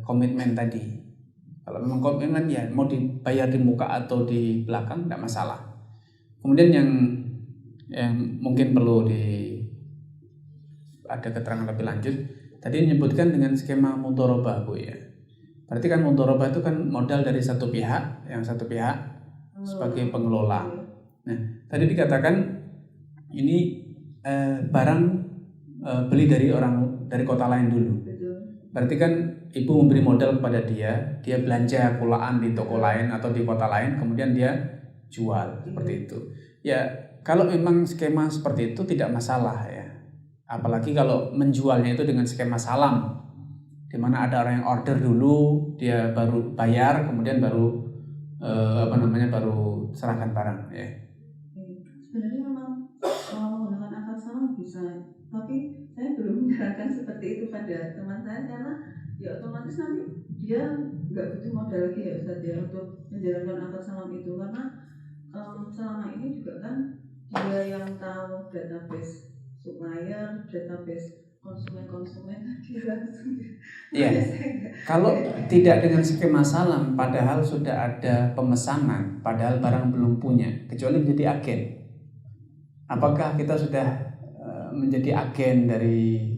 Speaker 2: komitmen tadi. Kalau memang komitmen, ya mau dibayar di muka atau di belakang tidak masalah. Kemudian yang mungkin perlu ada keterangan lebih lanjut. Tadi menyebutkan dengan skema mudharabah, Bu, ya. Berarti kan mudharabah itu kan modal dari satu pihak, yang satu pihak sebagai pengelola. Nah, tadi dikatakan ini barang beli dari kota lain dulu.
Speaker 5: Betul.
Speaker 2: Berarti kan ibu memberi modal kepada dia belanja kulaan di toko lain atau di kota lain, kemudian dia jual seperti itu. Ya, kalau memang skema seperti itu tidak masalah ya. Apalagi kalau menjualnya itu dengan skema salam, di mana ada orang yang order dulu, dia baru bayar, kemudian baru baru serahkan barang ya.
Speaker 5: Sebenarnya memang menggunakan akad salam bisa, tapi saya belum menyarankan seperti itu pada teman saya karena ya otomatis nanti dia nggak butuh modal lagi ya Ustadz ya untuk menjalankan akad salam itu, karena selama ini juga kan dia yang tahu database supplier, database konsumen dia langsung.
Speaker 2: Iya. Kalau tidak dengan skema salam, padahal sudah ada pemesanan, padahal barang belum punya, kecuali menjadi agen. Apakah kita sudah menjadi agen dari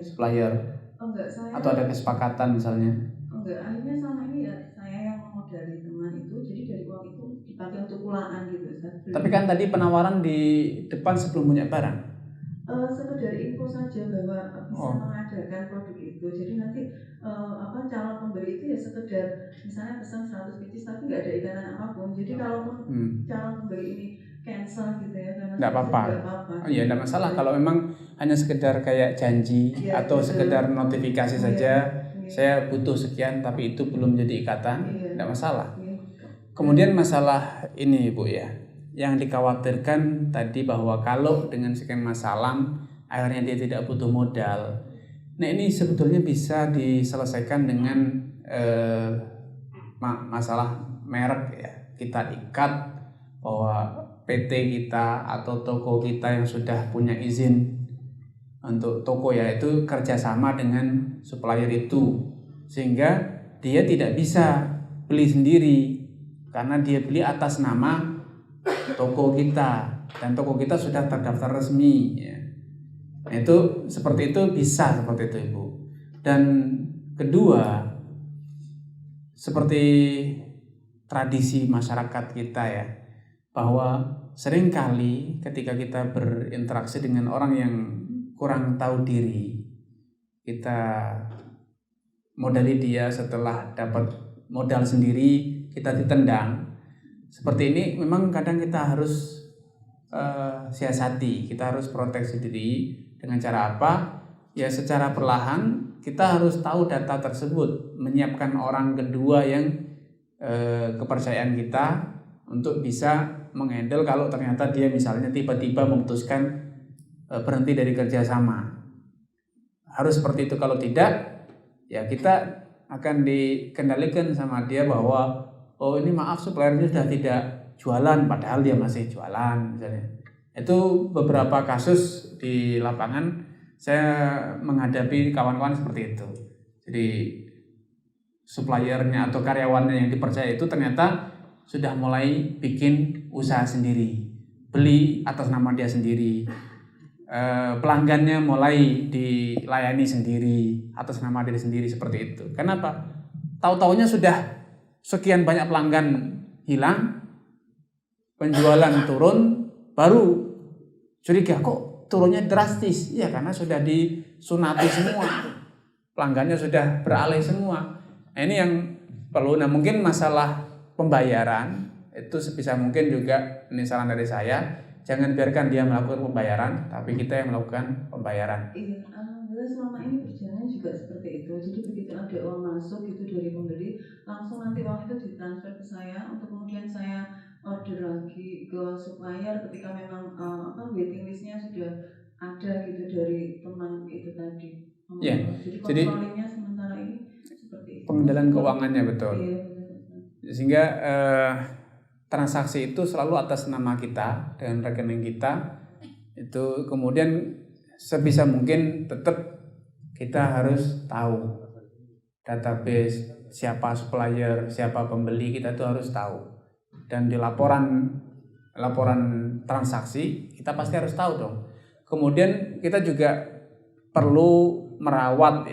Speaker 2: supplier?
Speaker 5: Enggak, saya.
Speaker 2: Atau ada kesepakatan misalnya?
Speaker 5: Enggak, akhirnya sama ini ya saya yang memodali teman itu, jadi dari uang itu dipakai untuk kulaan gitu Ustaz.
Speaker 2: Tapi kan tadi penawaran di depan sebelum punya barang.
Speaker 5: Sekedar info saja bahwa bisa mengadakan produk itu. Jadi nanti calon pembeli itu ya sekedar misalnya pesan 100 pieces tapi nggak ada ikatan apapun. Jadi kalau calon pembeli ini cancel gitu ya karena
Speaker 2: nggak apa-apa. Oh iya, nggak masalah kalau memang hanya sekedar kayak janji ya, atau sekedar notifikasi saja. Saya butuh sekian tapi itu belum jadi ikatan, nggak masalah. Kemudian masalah ini Bu ya, yang dikhawatirkan tadi bahwa kalau dengan skema salam akhirnya dia tidak butuh modal. Nah ini sebetulnya bisa diselesaikan dengan masalah merek ya. Kita ikat bahwa PT kita atau toko kita yang sudah punya izin untuk toko ya itu kerjasama dengan supplier itu, sehingga dia tidak bisa beli sendiri karena dia beli atas nama toko kita dan toko kita sudah terdaftar resmi ya. Nah, itu seperti itu bisa seperti itu Ibu. Dan kedua, seperti tradisi masyarakat kita ya, bahwa seringkali ketika kita berinteraksi dengan orang yang kurang tahu diri, kita modali dia setelah dapat modal sendiri kita ditendang. Seperti ini memang kadang kita harus siasati, kita harus proteksi diri dengan cara apa? Ya secara perlahan kita harus tahu data tersebut, menyiapkan orang kedua yang kepercayaan kita untuk bisa menghandle kalau ternyata dia misalnya tiba-tiba memutuskan berhenti dari kerjasama. Harus seperti itu, kalau tidak ya kita akan dikendalikan sama dia bahwa oh ini maaf suppliernya sudah tidak jualan padahal dia masih jualan misalnya. Itu beberapa kasus di lapangan saya menghadapi kawan-kawan seperti itu. Jadi suppliernya atau karyawannya yang dipercaya itu ternyata sudah mulai bikin usaha sendiri, beli atas nama dia sendiri, pelanggannya mulai dilayani sendiri atas nama diri sendiri seperti itu. Kenapa? Tahu-taunya sudah sekian banyak pelanggan hilang, penjualan turun, baru curiga kok turunnya drastis. Ya karena sudah disunati semua, pelanggannya sudah beralih semua. Nah, ini yang perlu. Nah mungkin masalah pembayaran itu sebisa mungkin juga, ini saran dari saya, jangan biarkan dia melakukan pembayaran, tapi kita yang melakukan pembayaran.
Speaker 5: Iya, alhamdulillah selama ini berjalan juga seperti itu. Jadi begitu ada uang masuk itu dari pembeli, langsung nanti uang itu ditransfer ke saya untuk kemudian saya order lagi ke supplier ketika memang waiting listnya sudah ada gitu dari teman itu tadi.
Speaker 2: Ya,
Speaker 5: jadi kontrolnya sementara ini seperti itu.
Speaker 2: Pengendalian keuangannya betul.
Speaker 5: Iya,
Speaker 2: sehingga transaksi itu selalu atas nama kita dengan rekening kita. Itu kemudian sebisa mungkin tetap kita harus tahu database siapa supplier, siapa pembeli, kita tuh harus tahu. Dan di laporan transaksi kita pasti harus tahu dong. Kemudian kita juga perlu merawat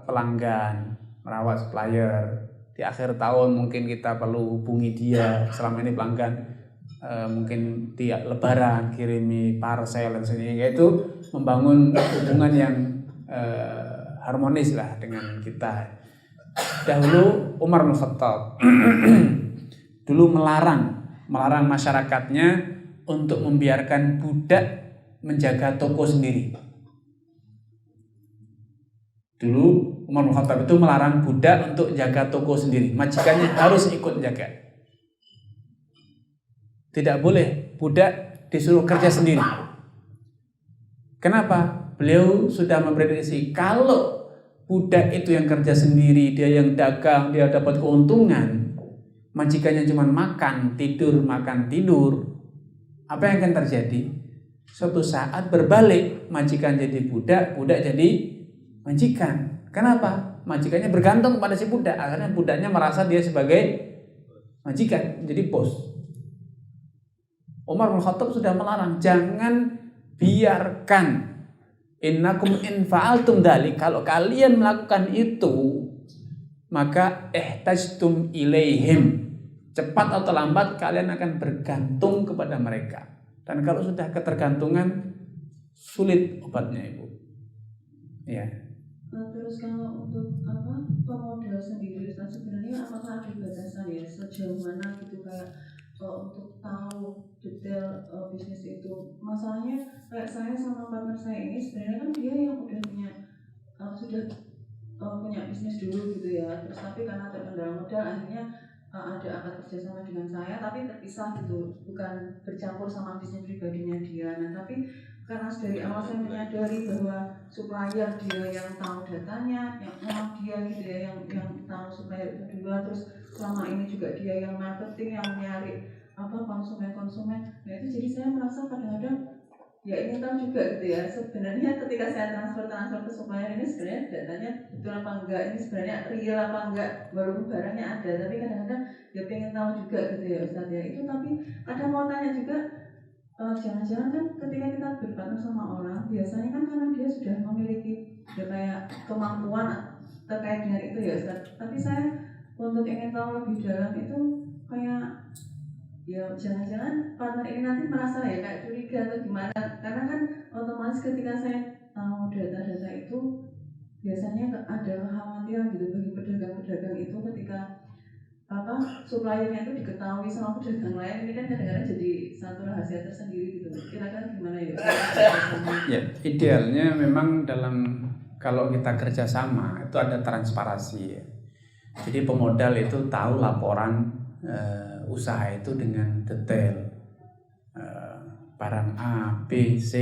Speaker 2: pelanggan, merawat supplier. Di akhir tahun mungkin kita perlu hubungi dia, selama ini pelanggan mungkin tiap lebaran kirimi parcel dan sebagainya, itu membangun hubungan yang harmonis lah dengan kita. Dahulu Umar bin Khattab dulu melarang masyarakatnya untuk membiarkan budak menjaga toko sendiri. Dulu Umar bin Khattab itu melarang budak untuk jaga toko sendiri, majikannya harus ikut jaga. Tidak boleh budak disuruh kerja sendiri. Kenapa? Beliau sudah memprediksi kalau budak itu yang kerja sendiri, dia yang dagang, dia dapat keuntungan, majikannya cuma makan tidur, apa yang akan terjadi? Suatu saat berbalik, majikan jadi budak, budak jadi majikan. Kenapa? Majikannya bergantung pada si budak, akhirnya budaknya merasa dia sebagai majikan, jadi bos. Umar bin Khattab sudah melarang, jangan biarkan, innakum in fa'altum dzalik, kalau kalian melakukan itu maka ihtajtum ilaihim, cepat atau lambat kalian akan bergantung kepada mereka, dan kalau sudah ketergantungan sulit obatnya, Ibu. Ya.
Speaker 5: Terus kalau untuk pemodal sendiri, Ustaz, sebenarnya apakah ada batasan ya sejauh mana gitu kayak untuk tahu detail bisnis itu? Masalahnya kayak saya sama partner saya ini sebenarnya kan dia yang udah sudah punya bisnis dulu gitu ya, terus tapi karena terkendala modal akhirnya ada akad kerjasama dengan saya tapi terpisah gitu, bukan bercampur sama bisnis pribadinya dia. Nah tapi karena dari awal saya menyadari bahwa supplier dia yang tahu datanya, yang memang dia gitu ya yang tahu supplier itu dua, terus selama ini juga dia yang marketing, yang nyari konsumen. Nah itu jadi saya merasa kadang-kadang ya ingin tahu juga gitu ya, sebenarnya ketika saya transfer ke supplier ini sebenarnya datanya betul apa enggak, ini sebenarnya real apa enggak, walaupun barangnya ada, tapi kadang-kadang ya pengen tahu juga gitu ya Ustaz ya. Itu tapi kadang mau tanya juga, jangan-jangan kan ketika kita berpartner sama orang, biasanya kan karena dia sudah memiliki ya kayak kemampuan terkait dengan itu ya Ustaz. Tapi saya untuk ingin tahu lebih dalam itu kayak ya jangan-jangan partner ini nanti merasa ya kayak curiga atau gimana, karena kan otomatis ketika saya tahu data-data itu biasanya ada kekhawatiran gitu bagi pedagang-pedagang itu ketika suppliernya itu diketahui sama pedagang lain, ini kan kadang-kadang jadi satu rahasia tersendiri gitu. Kira-kira gimana ya?
Speaker 2: Ya, idealnya memang kalau kita kerjasama itu ada transparansi ya. Jadi pemodal itu tahu laporan usaha itu dengan detail, barang A, B, C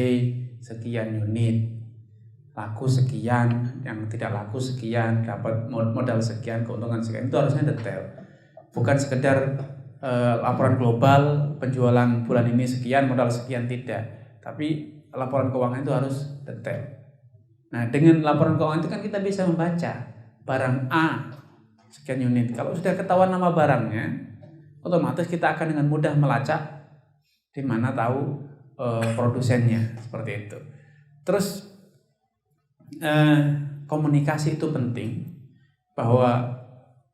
Speaker 2: sekian unit, laku sekian, yang tidak laku sekian, dapat modal sekian, keuntungan sekian, itu harusnya detail. Bukan sekedar laporan global penjualan bulan ini sekian, modal sekian, tidak, tapi laporan keuangan itu harus detail. Nah dengan laporan keuangan itu kan kita bisa membaca barang A sekian unit. Kalau sudah ketahuan nama barangnya, otomatis kita akan dengan mudah melacak di mana tahu produsennya, seperti itu. Terus komunikasi itu penting, bahwa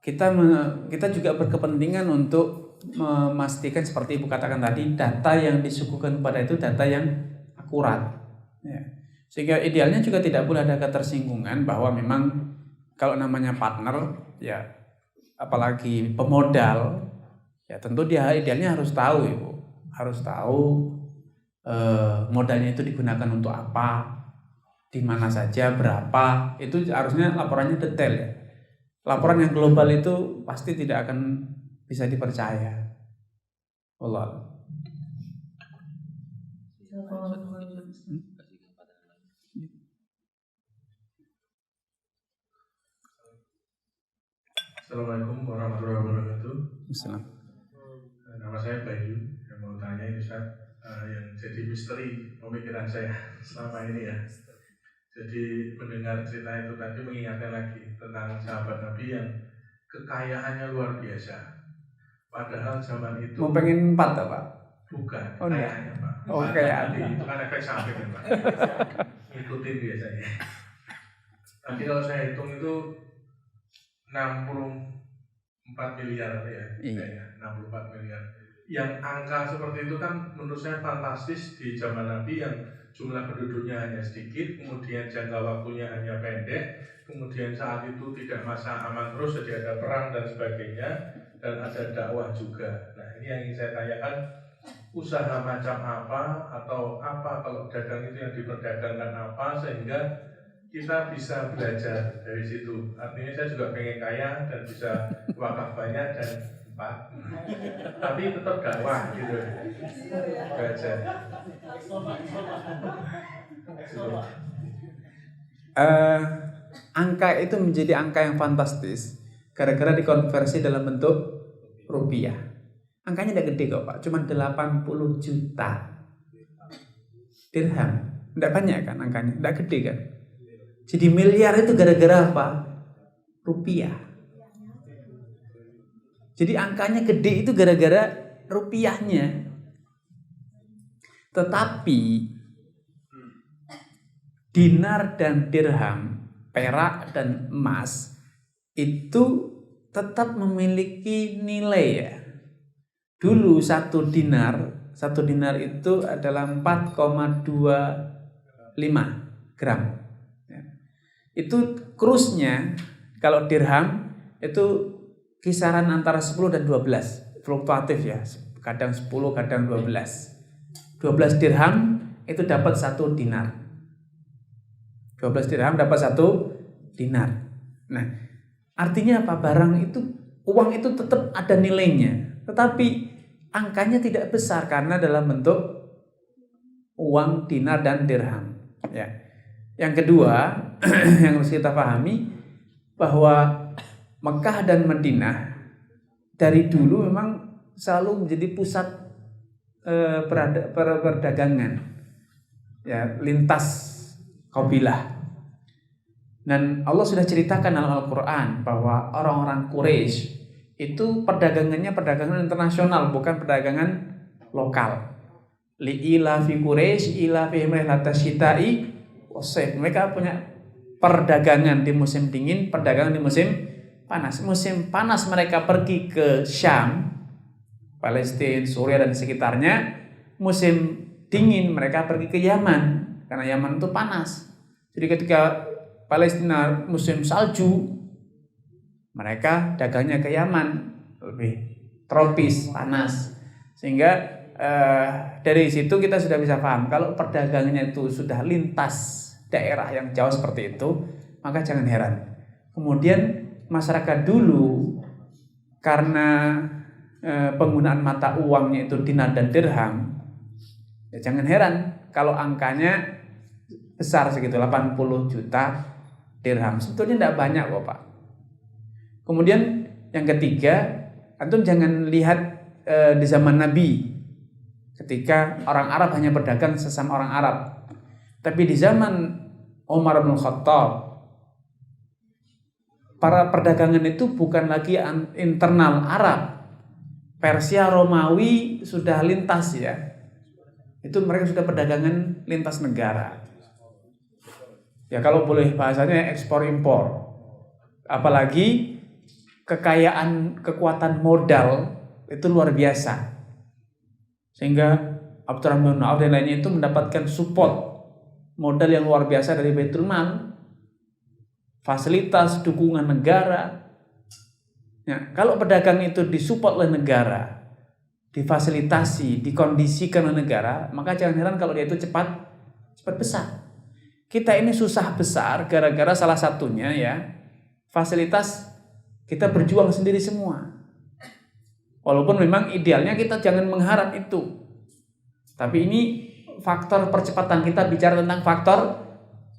Speaker 2: kita juga berkepentingan untuk memastikan seperti Ibu katakan tadi, data yang disuguhkan kepada itu data yang akurat ya. Sehingga idealnya juga tidak boleh ada ketersinggungan bahwa memang kalau namanya partner ya, apalagi pemodal ya, tentu dia idealnya harus tahu, Ibu, harus tahu modalnya itu digunakan untuk apa, di mana saja, berapa. Itu harusnya laporannya detail ya. Laporan yang global itu pasti tidak akan bisa dipercaya. Allah.
Speaker 4: Assalamualaikum warahmatullahi wabarakatuh.
Speaker 2: Assalamualaikum.
Speaker 4: Nama saya Bayu. Yang mau tanya ini Ustaz, yang jadi misteri pemikiran saya selama ini ya. Jadi mendengar cerita itu tadi mengingatkan lagi tentang sahabat Nabi yang kekayaannya luar biasa. Padahal zaman itu
Speaker 2: mau pengen 4 Pak?
Speaker 4: Bukan,
Speaker 2: oh,
Speaker 4: kayaknya Pak.
Speaker 2: Oh kayak
Speaker 4: itu kan efek samping kan Pak. Ngikutin biasanya. Tapi kalau saya hitung itu 64 miliar ya,
Speaker 2: iya.
Speaker 4: kayaknya 64 miliar. yang angka seperti itu kan menurut saya fantastis di zaman Nabi yang jumlah penduduknya hanya sedikit, kemudian jangka waktunya hanya pendek, kemudian saat itu tidak masa aman terus, jadi ada perang dan sebagainya, dan ada dakwah juga. Nah ini yang ingin saya tanyakan, usaha macam apa atau apa kalau dagang itu yang diperdagangkan apa sehingga kita bisa belajar dari situ. Artinya saya juga pengen kaya dan bisa wakaf banyak dan tapi tetap dakwah gitu. Belajar.
Speaker 2: Angka itu menjadi angka yang fantastis gara-gara dikonversi dalam bentuk rupiah. Angkanya tidak gede kok Pak, cuma 80 juta dirham. Tidak banyak kan angkanya, tidak gede kan. Jadi miliar itu gara-gara apa? Rupiah. Jadi angkanya gede itu gara-gara rupiahnya. Tetapi dinar dan dirham, perak dan emas itu tetap memiliki nilai ya. Dulu satu dinar itu adalah 4,25 gram. Itu kursnya kalau dirham itu kisaran antara 10 dan 12, fluktuatif ya, kadang 10, kadang 12. 12 dirham itu dapat 1 dinar. 12 dirham dapat 1 dinar. Nah, artinya apa? Uang itu tetap ada nilainya, tetapi angkanya tidak besar karena dalam bentuk uang dinar dan dirham. Ya. Yang kedua, yang harus kita pahami bahwa Mekah dan Madinah dari dulu memang selalu menjadi pusat perdagangan, ya, lintas kabilah. Dan Allah sudah ceritakan dalam Al-Quran bahwa orang-orang Quraisy itu perdagangannya perdagangan internasional, bukan perdagangan lokal. Li'ila fi Quraisy ila fi rihlatas syita'i wasayf. Mereka punya perdagangan di musim dingin, perdagangan di musim panas. Musim panas mereka pergi ke Syam, Palestina, Suriah dan sekitarnya. Musim dingin mereka pergi ke Yaman karena Yaman itu panas. Jadi ketika Palestina musim salju, mereka dagangnya ke Yaman, lebih tropis, panas. Sehingga dari situ kita sudah bisa paham kalau perdagangannya itu sudah lintas daerah yang jauh seperti itu, maka jangan heran. Kemudian masyarakat dulu karena penggunaan mata uangnya itu dinar dan dirham, ya jangan heran kalau angkanya besar segitu, 80 juta dirham. Sebetulnya tidak banyak kok Pak. Kemudian yang ketiga, antum jangan lihat di zaman Nabi ketika orang Arab hanya berdagang sesama orang Arab. Tapi di zaman Umar bin Khattab, para perdagangan itu bukan lagi internal Arab. Persia, Romawi sudah lintas ya. Itu mereka sudah perdagangan lintas negara. Ya kalau boleh bahasanya ekspor impor. Apalagi kekuatan modal itu luar biasa. Sehingga Abdurrahman bin Auf dan lainnya itu mendapatkan support modal yang luar biasa dari Baitul Mal. Fasilitas dukungan negara. Ya, kalau pedagang itu disupport oleh negara, difasilitasi, dikondisikan oleh negara, maka jangan heran kalau dia itu cepat besar. Kita ini susah besar gara-gara salah satunya ya fasilitas kita berjuang sendiri semua. Walaupun memang idealnya kita jangan mengharap itu. Tapi ini faktor percepatan, kita bicara tentang faktor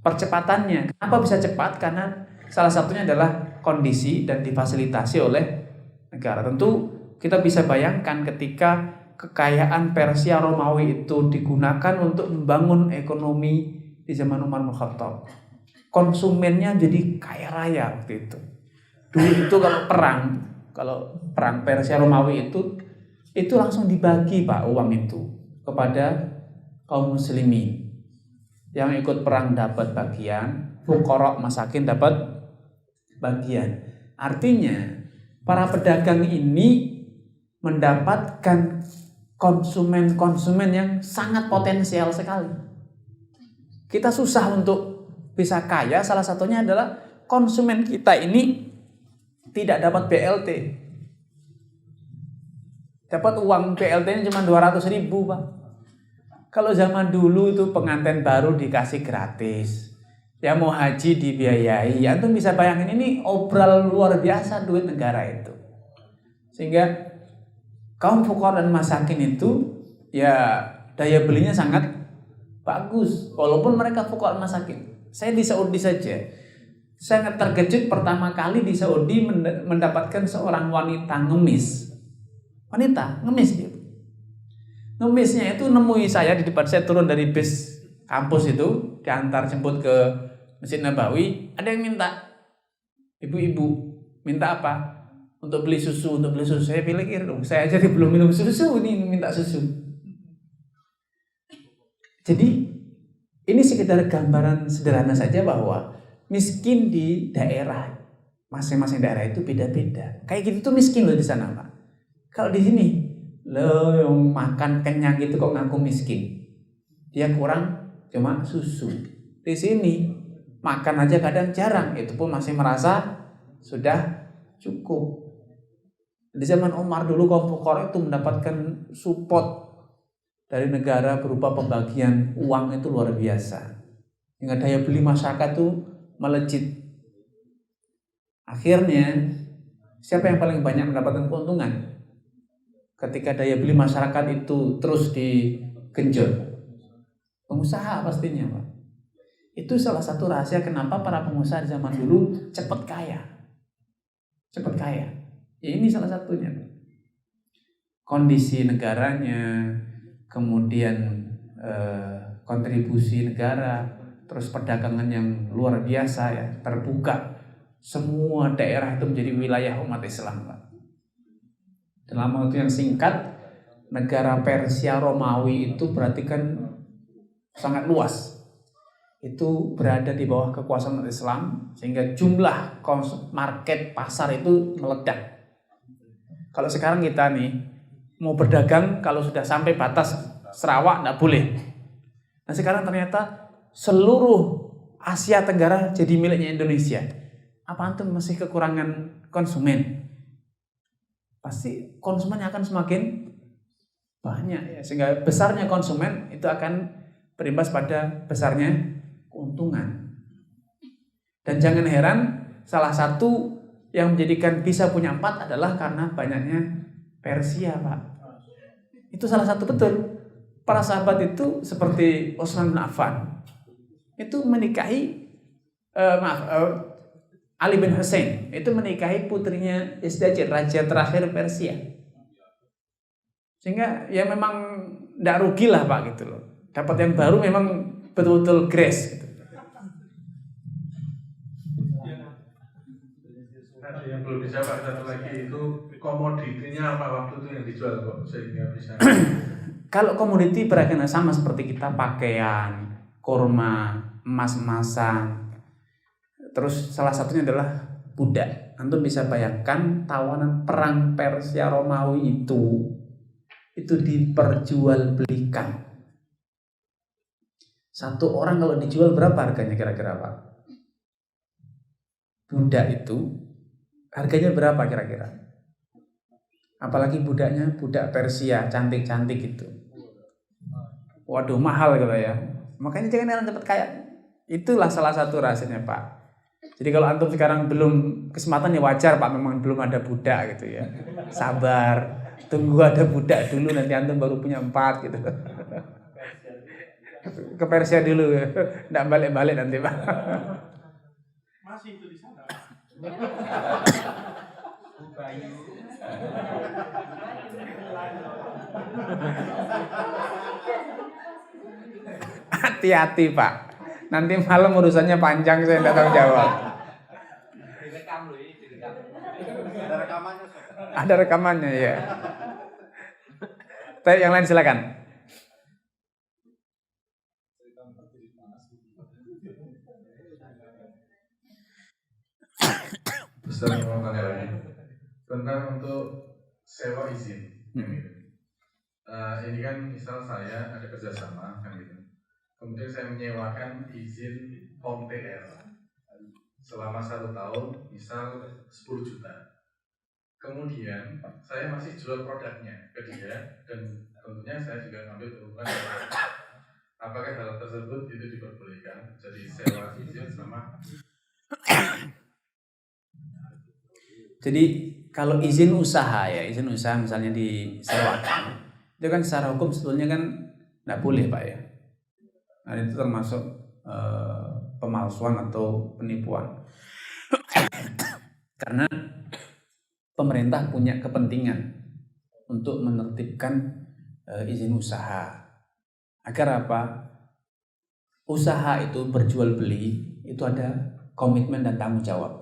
Speaker 2: percepatannya. Kenapa bisa cepat? Karena salah satunya adalah kondisi dan difasilitasi oleh negara. Tentu kita bisa bayangkan ketika kekayaan Persia Romawi itu digunakan untuk membangun ekonomi di zaman Umar bin Khattab. Konsumennya jadi kaya raya waktu itu. Dulu itu kalau perang Persia Romawi itu langsung dibagi Pak uang itu kepada kaum muslimin. Yang ikut perang dapat bagian, fuqara masakin dapat bagian. Artinya para pedagang ini mendapatkan konsumen-konsumen yang sangat potensial sekali. Kita susah untuk bisa kaya, salah satunya adalah konsumen kita ini tidak dapat BLT. Dapat uang BLT-nya cuma 200.000, Pak. Kalau zaman dulu itu pengantin baru dikasih gratis. Ya mau haji dibiayai. Ya antum bisa bayangin ini obral luar biasa duit negara itu. Sehingga kaum fuqara dan masakin itu ya daya belinya sangat bagus. Walaupun mereka fuqara dan masakin. Saya di Saudi saja sangat terkejut pertama kali di Saudi mendapatkan seorang wanita ngemis. Wanita ngemis dia. Ngemisnya itu nemui saya di depan, saya turun dari bis kampus itu, diantar jemput ke Masjid Nabawi, ada yang minta, ibu-ibu, minta apa? Untuk beli susu. Saya pikir dong, saya aja belum minum susu, ini minta susu. Jadi, ini sekedar gambaran sederhana saja bahwa miskin di daerah, masing-masing daerah itu beda-beda. Kayak gitu tuh miskin loh di sana, Pak. Kalau di sini, lo yang makan kenyang itu kok ngaku miskin. Dia kurang cuma susu. Di sini makan aja kadang jarang, itu pun masih merasa sudah cukup. Di zaman Umar dulu kaum fuqara itu mendapatkan support dari negara berupa pembagian uang itu luar biasa. Hingga daya beli masyarakat itu melejit. Akhirnya siapa yang paling banyak mendapatkan keuntungan? Ketika daya beli masyarakat itu terus digenjot, pengusaha pastinya, Pak. Itu salah satu rahasia kenapa para pengusaha di zaman dulu cepat kaya. Ya ini salah satunya. Kondisi negaranya, kemudian kontribusi negara, terus perdagangan yang luar biasa ya, terbuka. Semua daerah itu menjadi wilayah umat Islam, Pak. Dalam waktu yang singkat, negara Persia Romawi itu berarti kan sangat luas. Itu berada di bawah kekuasaan Islam, sehingga jumlah market pasar itu meledak. Kalau sekarang kita nih mau berdagang, kalau sudah sampai batas Sarawak nggak boleh. Nah sekarang ternyata seluruh Asia Tenggara jadi miliknya Indonesia. Apa antum masih kekurangan konsumen? Pasti konsumennya akan semakin banyak ya, sehingga besarnya konsumen itu akan berimbas pada besarnya keuntungan. Dan jangan heran, salah satu yang menjadikan bisa punya 4 adalah karena banyaknya Persia, Pak. Itu salah satu betul. Para sahabat itu seperti Utsman bin Affan itu menikahi Ali bin Hussein itu menikahi putrinya Yazdajir, raja terakhir Persia. Sehingga ya memang tidak rugi lah, Pak, gitu loh. Dapat yang baru memang betul-betul grace gitu.
Speaker 4: Yang belum dijawab satu lagi itu komoditinya apa waktu itu yang dijual kok sehingga bisa.
Speaker 2: Kalau komoditi beragam sama seperti kita, pakaian, kurma, emas-emasan. Terus salah satunya adalah budak. Antum bisa bayangkan tawanan perang Persia Romawi itu diperjualbelikan. Satu orang kalau dijual berapa harganya kira-kira, Pak? Budak itu harganya berapa kira-kira? Apalagi budaknya budak Persia, cantik-cantik itu. Waduh, mahal gitu ya. Makanya jangan cepat kaya. Itulah salah satu rahasianya, Pak. Jadi kalau antum sekarang belum kesempatan ya wajar, Pak, memang belum ada budak gitu ya. Sabar, tunggu ada budak dulu, nanti antum baru punya 4 gitu. Ke Persia dulu, enggak balik-balik nanti, Pak.
Speaker 1: Masih itu di sana.
Speaker 2: Hati-hati, Pak. Nanti malam urusannya panjang, saya tidak tahu jawab. Ada rekamannya ya. Tapi yang lain silakan.
Speaker 4: Ustaz mau tanya lagi tentang untuk sewa izin. Gitu. Ini kan misal saya ada kerjasama kan gitu. Kemudian saya menyewakan izin POM TR selama 1 tahun, misal 10 juta. Kemudian saya masih jual produknya ke dia dan tentunya saya juga ngambil keuntungan. Apakah hal tersebut itu diperbolehkan? Jadi sewa izin sama.
Speaker 2: Jadi kalau izin usaha misalnya disewakan, itu kan secara hukum sebetulnya kan tidak boleh Pak ya. Nah, itu termasuk pemalsuan atau penipuan. Karena pemerintah punya kepentingan untuk menertibkan izin usaha. Agar apa? Usaha itu berjual beli itu ada komitmen dan tanggung jawab.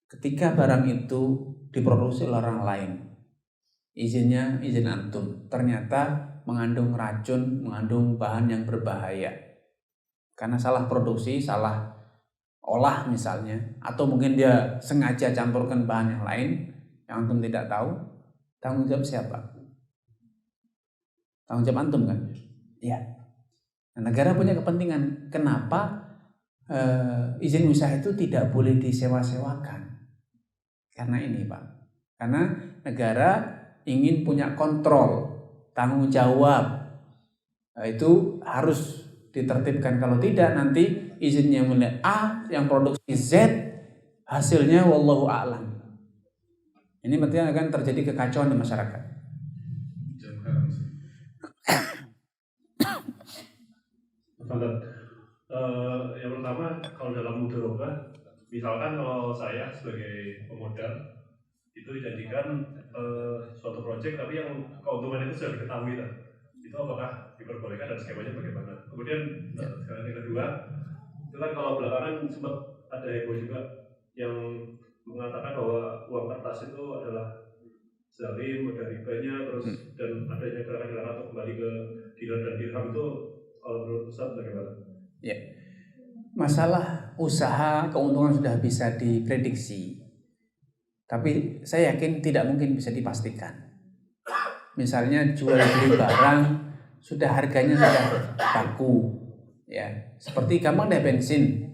Speaker 2: Ketika barang itu diproduksi oleh orang lain, izinnya izin antum, ternyata mengandung racun, mengandung bahan yang berbahaya. Karena salah produksi, salah olah misalnya, atau mungkin dia sengaja campurkan bahan yang lain yang antum tidak tahu, tanggung jawab siapa? Tanggung jawab antum kan? Iya. Nah, negara punya kepentingan. Kenapa izin usaha itu tidak boleh disewa-sewakan? Karena ini Pak. Karena negara ingin punya kontrol, tanggung jawab. Itu harus ditertibkan. Kalau tidak nanti izinnya mulai A, yang produksi Z, hasilnya wallahu a'lam. Ini berarti akan terjadi kekacauan di masyarakat.
Speaker 1: Yang pertama, kalau dalam mudharabah, misalkan kalau saya sebagai pemodal itu dijadikan suatu proyek tapi yang keuntungan itu sudah diketahui kan, itu apakah diperbolehkan dan skemanya bagaimana? Kemudian sekarang yang kedua, itu kan kalau belakangan sempat ada heboh juga yang mengatakan bahwa uang kertas itu adalah zalim, ada ribanya, terus dan adanya gerakan-gerakan atau kembali ke dinar dan dirham itu, kalau menurut Ustaz bagaimana?
Speaker 2: Ya, masalah usaha keuntungan sudah bisa diprediksi, tapi saya yakin tidak mungkin bisa dipastikan. Misalnya jual beli barang sudah harganya sudah baku, ya seperti gampang deh bensin,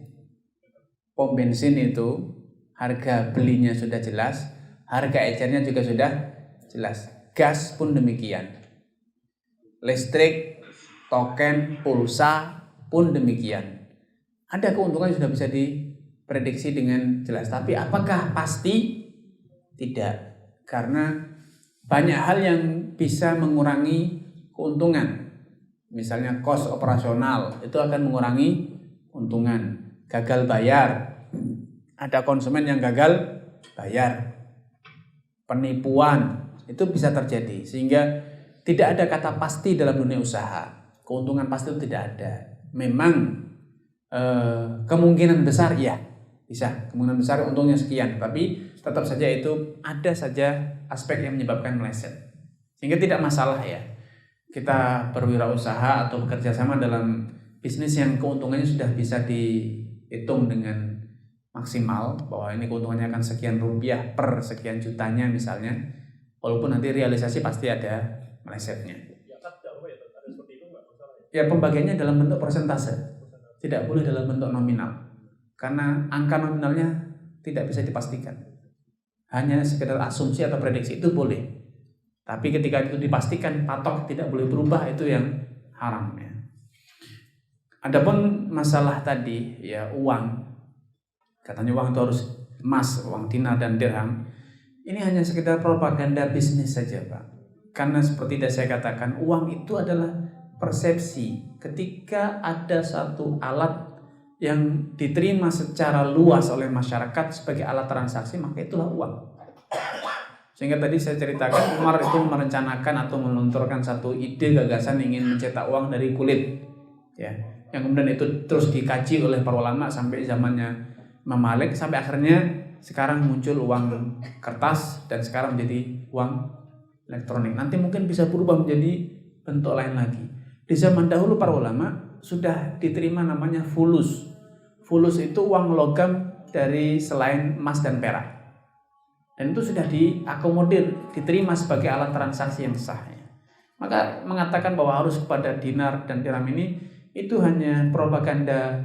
Speaker 2: pom bensin itu harga belinya sudah jelas, harga ecernya juga sudah jelas. Gas pun demikian, listrik, token, pulsa pun demikian. Ada keuntungan yang sudah bisa diprediksi dengan jelas. Tapi apakah pasti? Tidak. Karena banyak hal yang bisa mengurangi keuntungan. Misalnya kos operasional itu akan mengurangi keuntungan. Gagal bayar. Ada konsumen yang gagal bayar. Penipuan itu bisa terjadi. Sehingga tidak ada kata pasti dalam dunia usaha. Keuntungan pasti itu tidak ada. Memang kemungkinan besar ya bisa, kemungkinan besar untungnya sekian, tapi tetap saja itu ada saja aspek yang menyebabkan meleset, sehingga tidak masalah ya kita berwirausaha atau bekerja sama dalam bisnis yang keuntungannya sudah bisa dihitung dengan maksimal, bahwa ini keuntungannya akan sekian rupiah per sekian jutanya misalnya, walaupun nanti realisasi pasti ada melesetnya. Ya pembagiannya dalam bentuk persentase, tidak boleh dalam bentuk nominal, karena angka nominalnya tidak bisa dipastikan. Hanya sekedar asumsi atau prediksi itu boleh, tapi ketika itu dipastikan patok tidak boleh berubah, itu yang haram ya. Adapun masalah tadi ya uang, katanya uang itu harus emas, uang dinar dan dirham, ini hanya sekedar propaganda bisnis saja Pak. Karena seperti yang saya katakan, uang itu adalah persepsi. Ketika ada satu alat yang diterima secara luas oleh masyarakat sebagai alat transaksi, maka itulah uang. Sehingga tadi saya ceritakan Umar itu merencanakan atau melunturkan satu ide gagasan ingin mencetak uang dari kulit, ya, yang kemudian itu terus dikaji oleh para ulama sampai zamannya Imam Malik, sampai akhirnya sekarang muncul uang kertas dan sekarang menjadi uang elektronik. Nanti mungkin bisa berubah menjadi bentuk lain lagi. Di zaman dahulu para ulama sudah diterima namanya fulus. Fulus itu uang logam dari selain emas dan perak. Dan itu sudah diakomodir, diterima sebagai alat transaksi yang sah. Maka mengatakan bahwa harus kepada dinar dan dirham ini itu hanya propaganda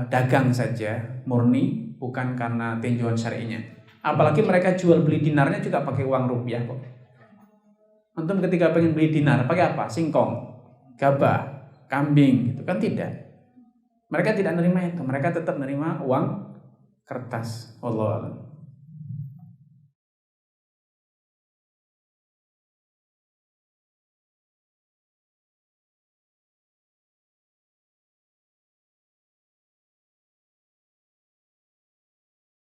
Speaker 2: dagang saja, murni, bukan karena tinjauan syar'inya. Apalagi mereka jual beli dinarnya juga pakai uang rupiah kok. Antum ketika pengen beli dinar pakai apa? Singkong, gabah, kambing, gitu kan tidak. Mereka tidak menerima itu, mereka tetap menerima uang kertas. Wallahu a'lam.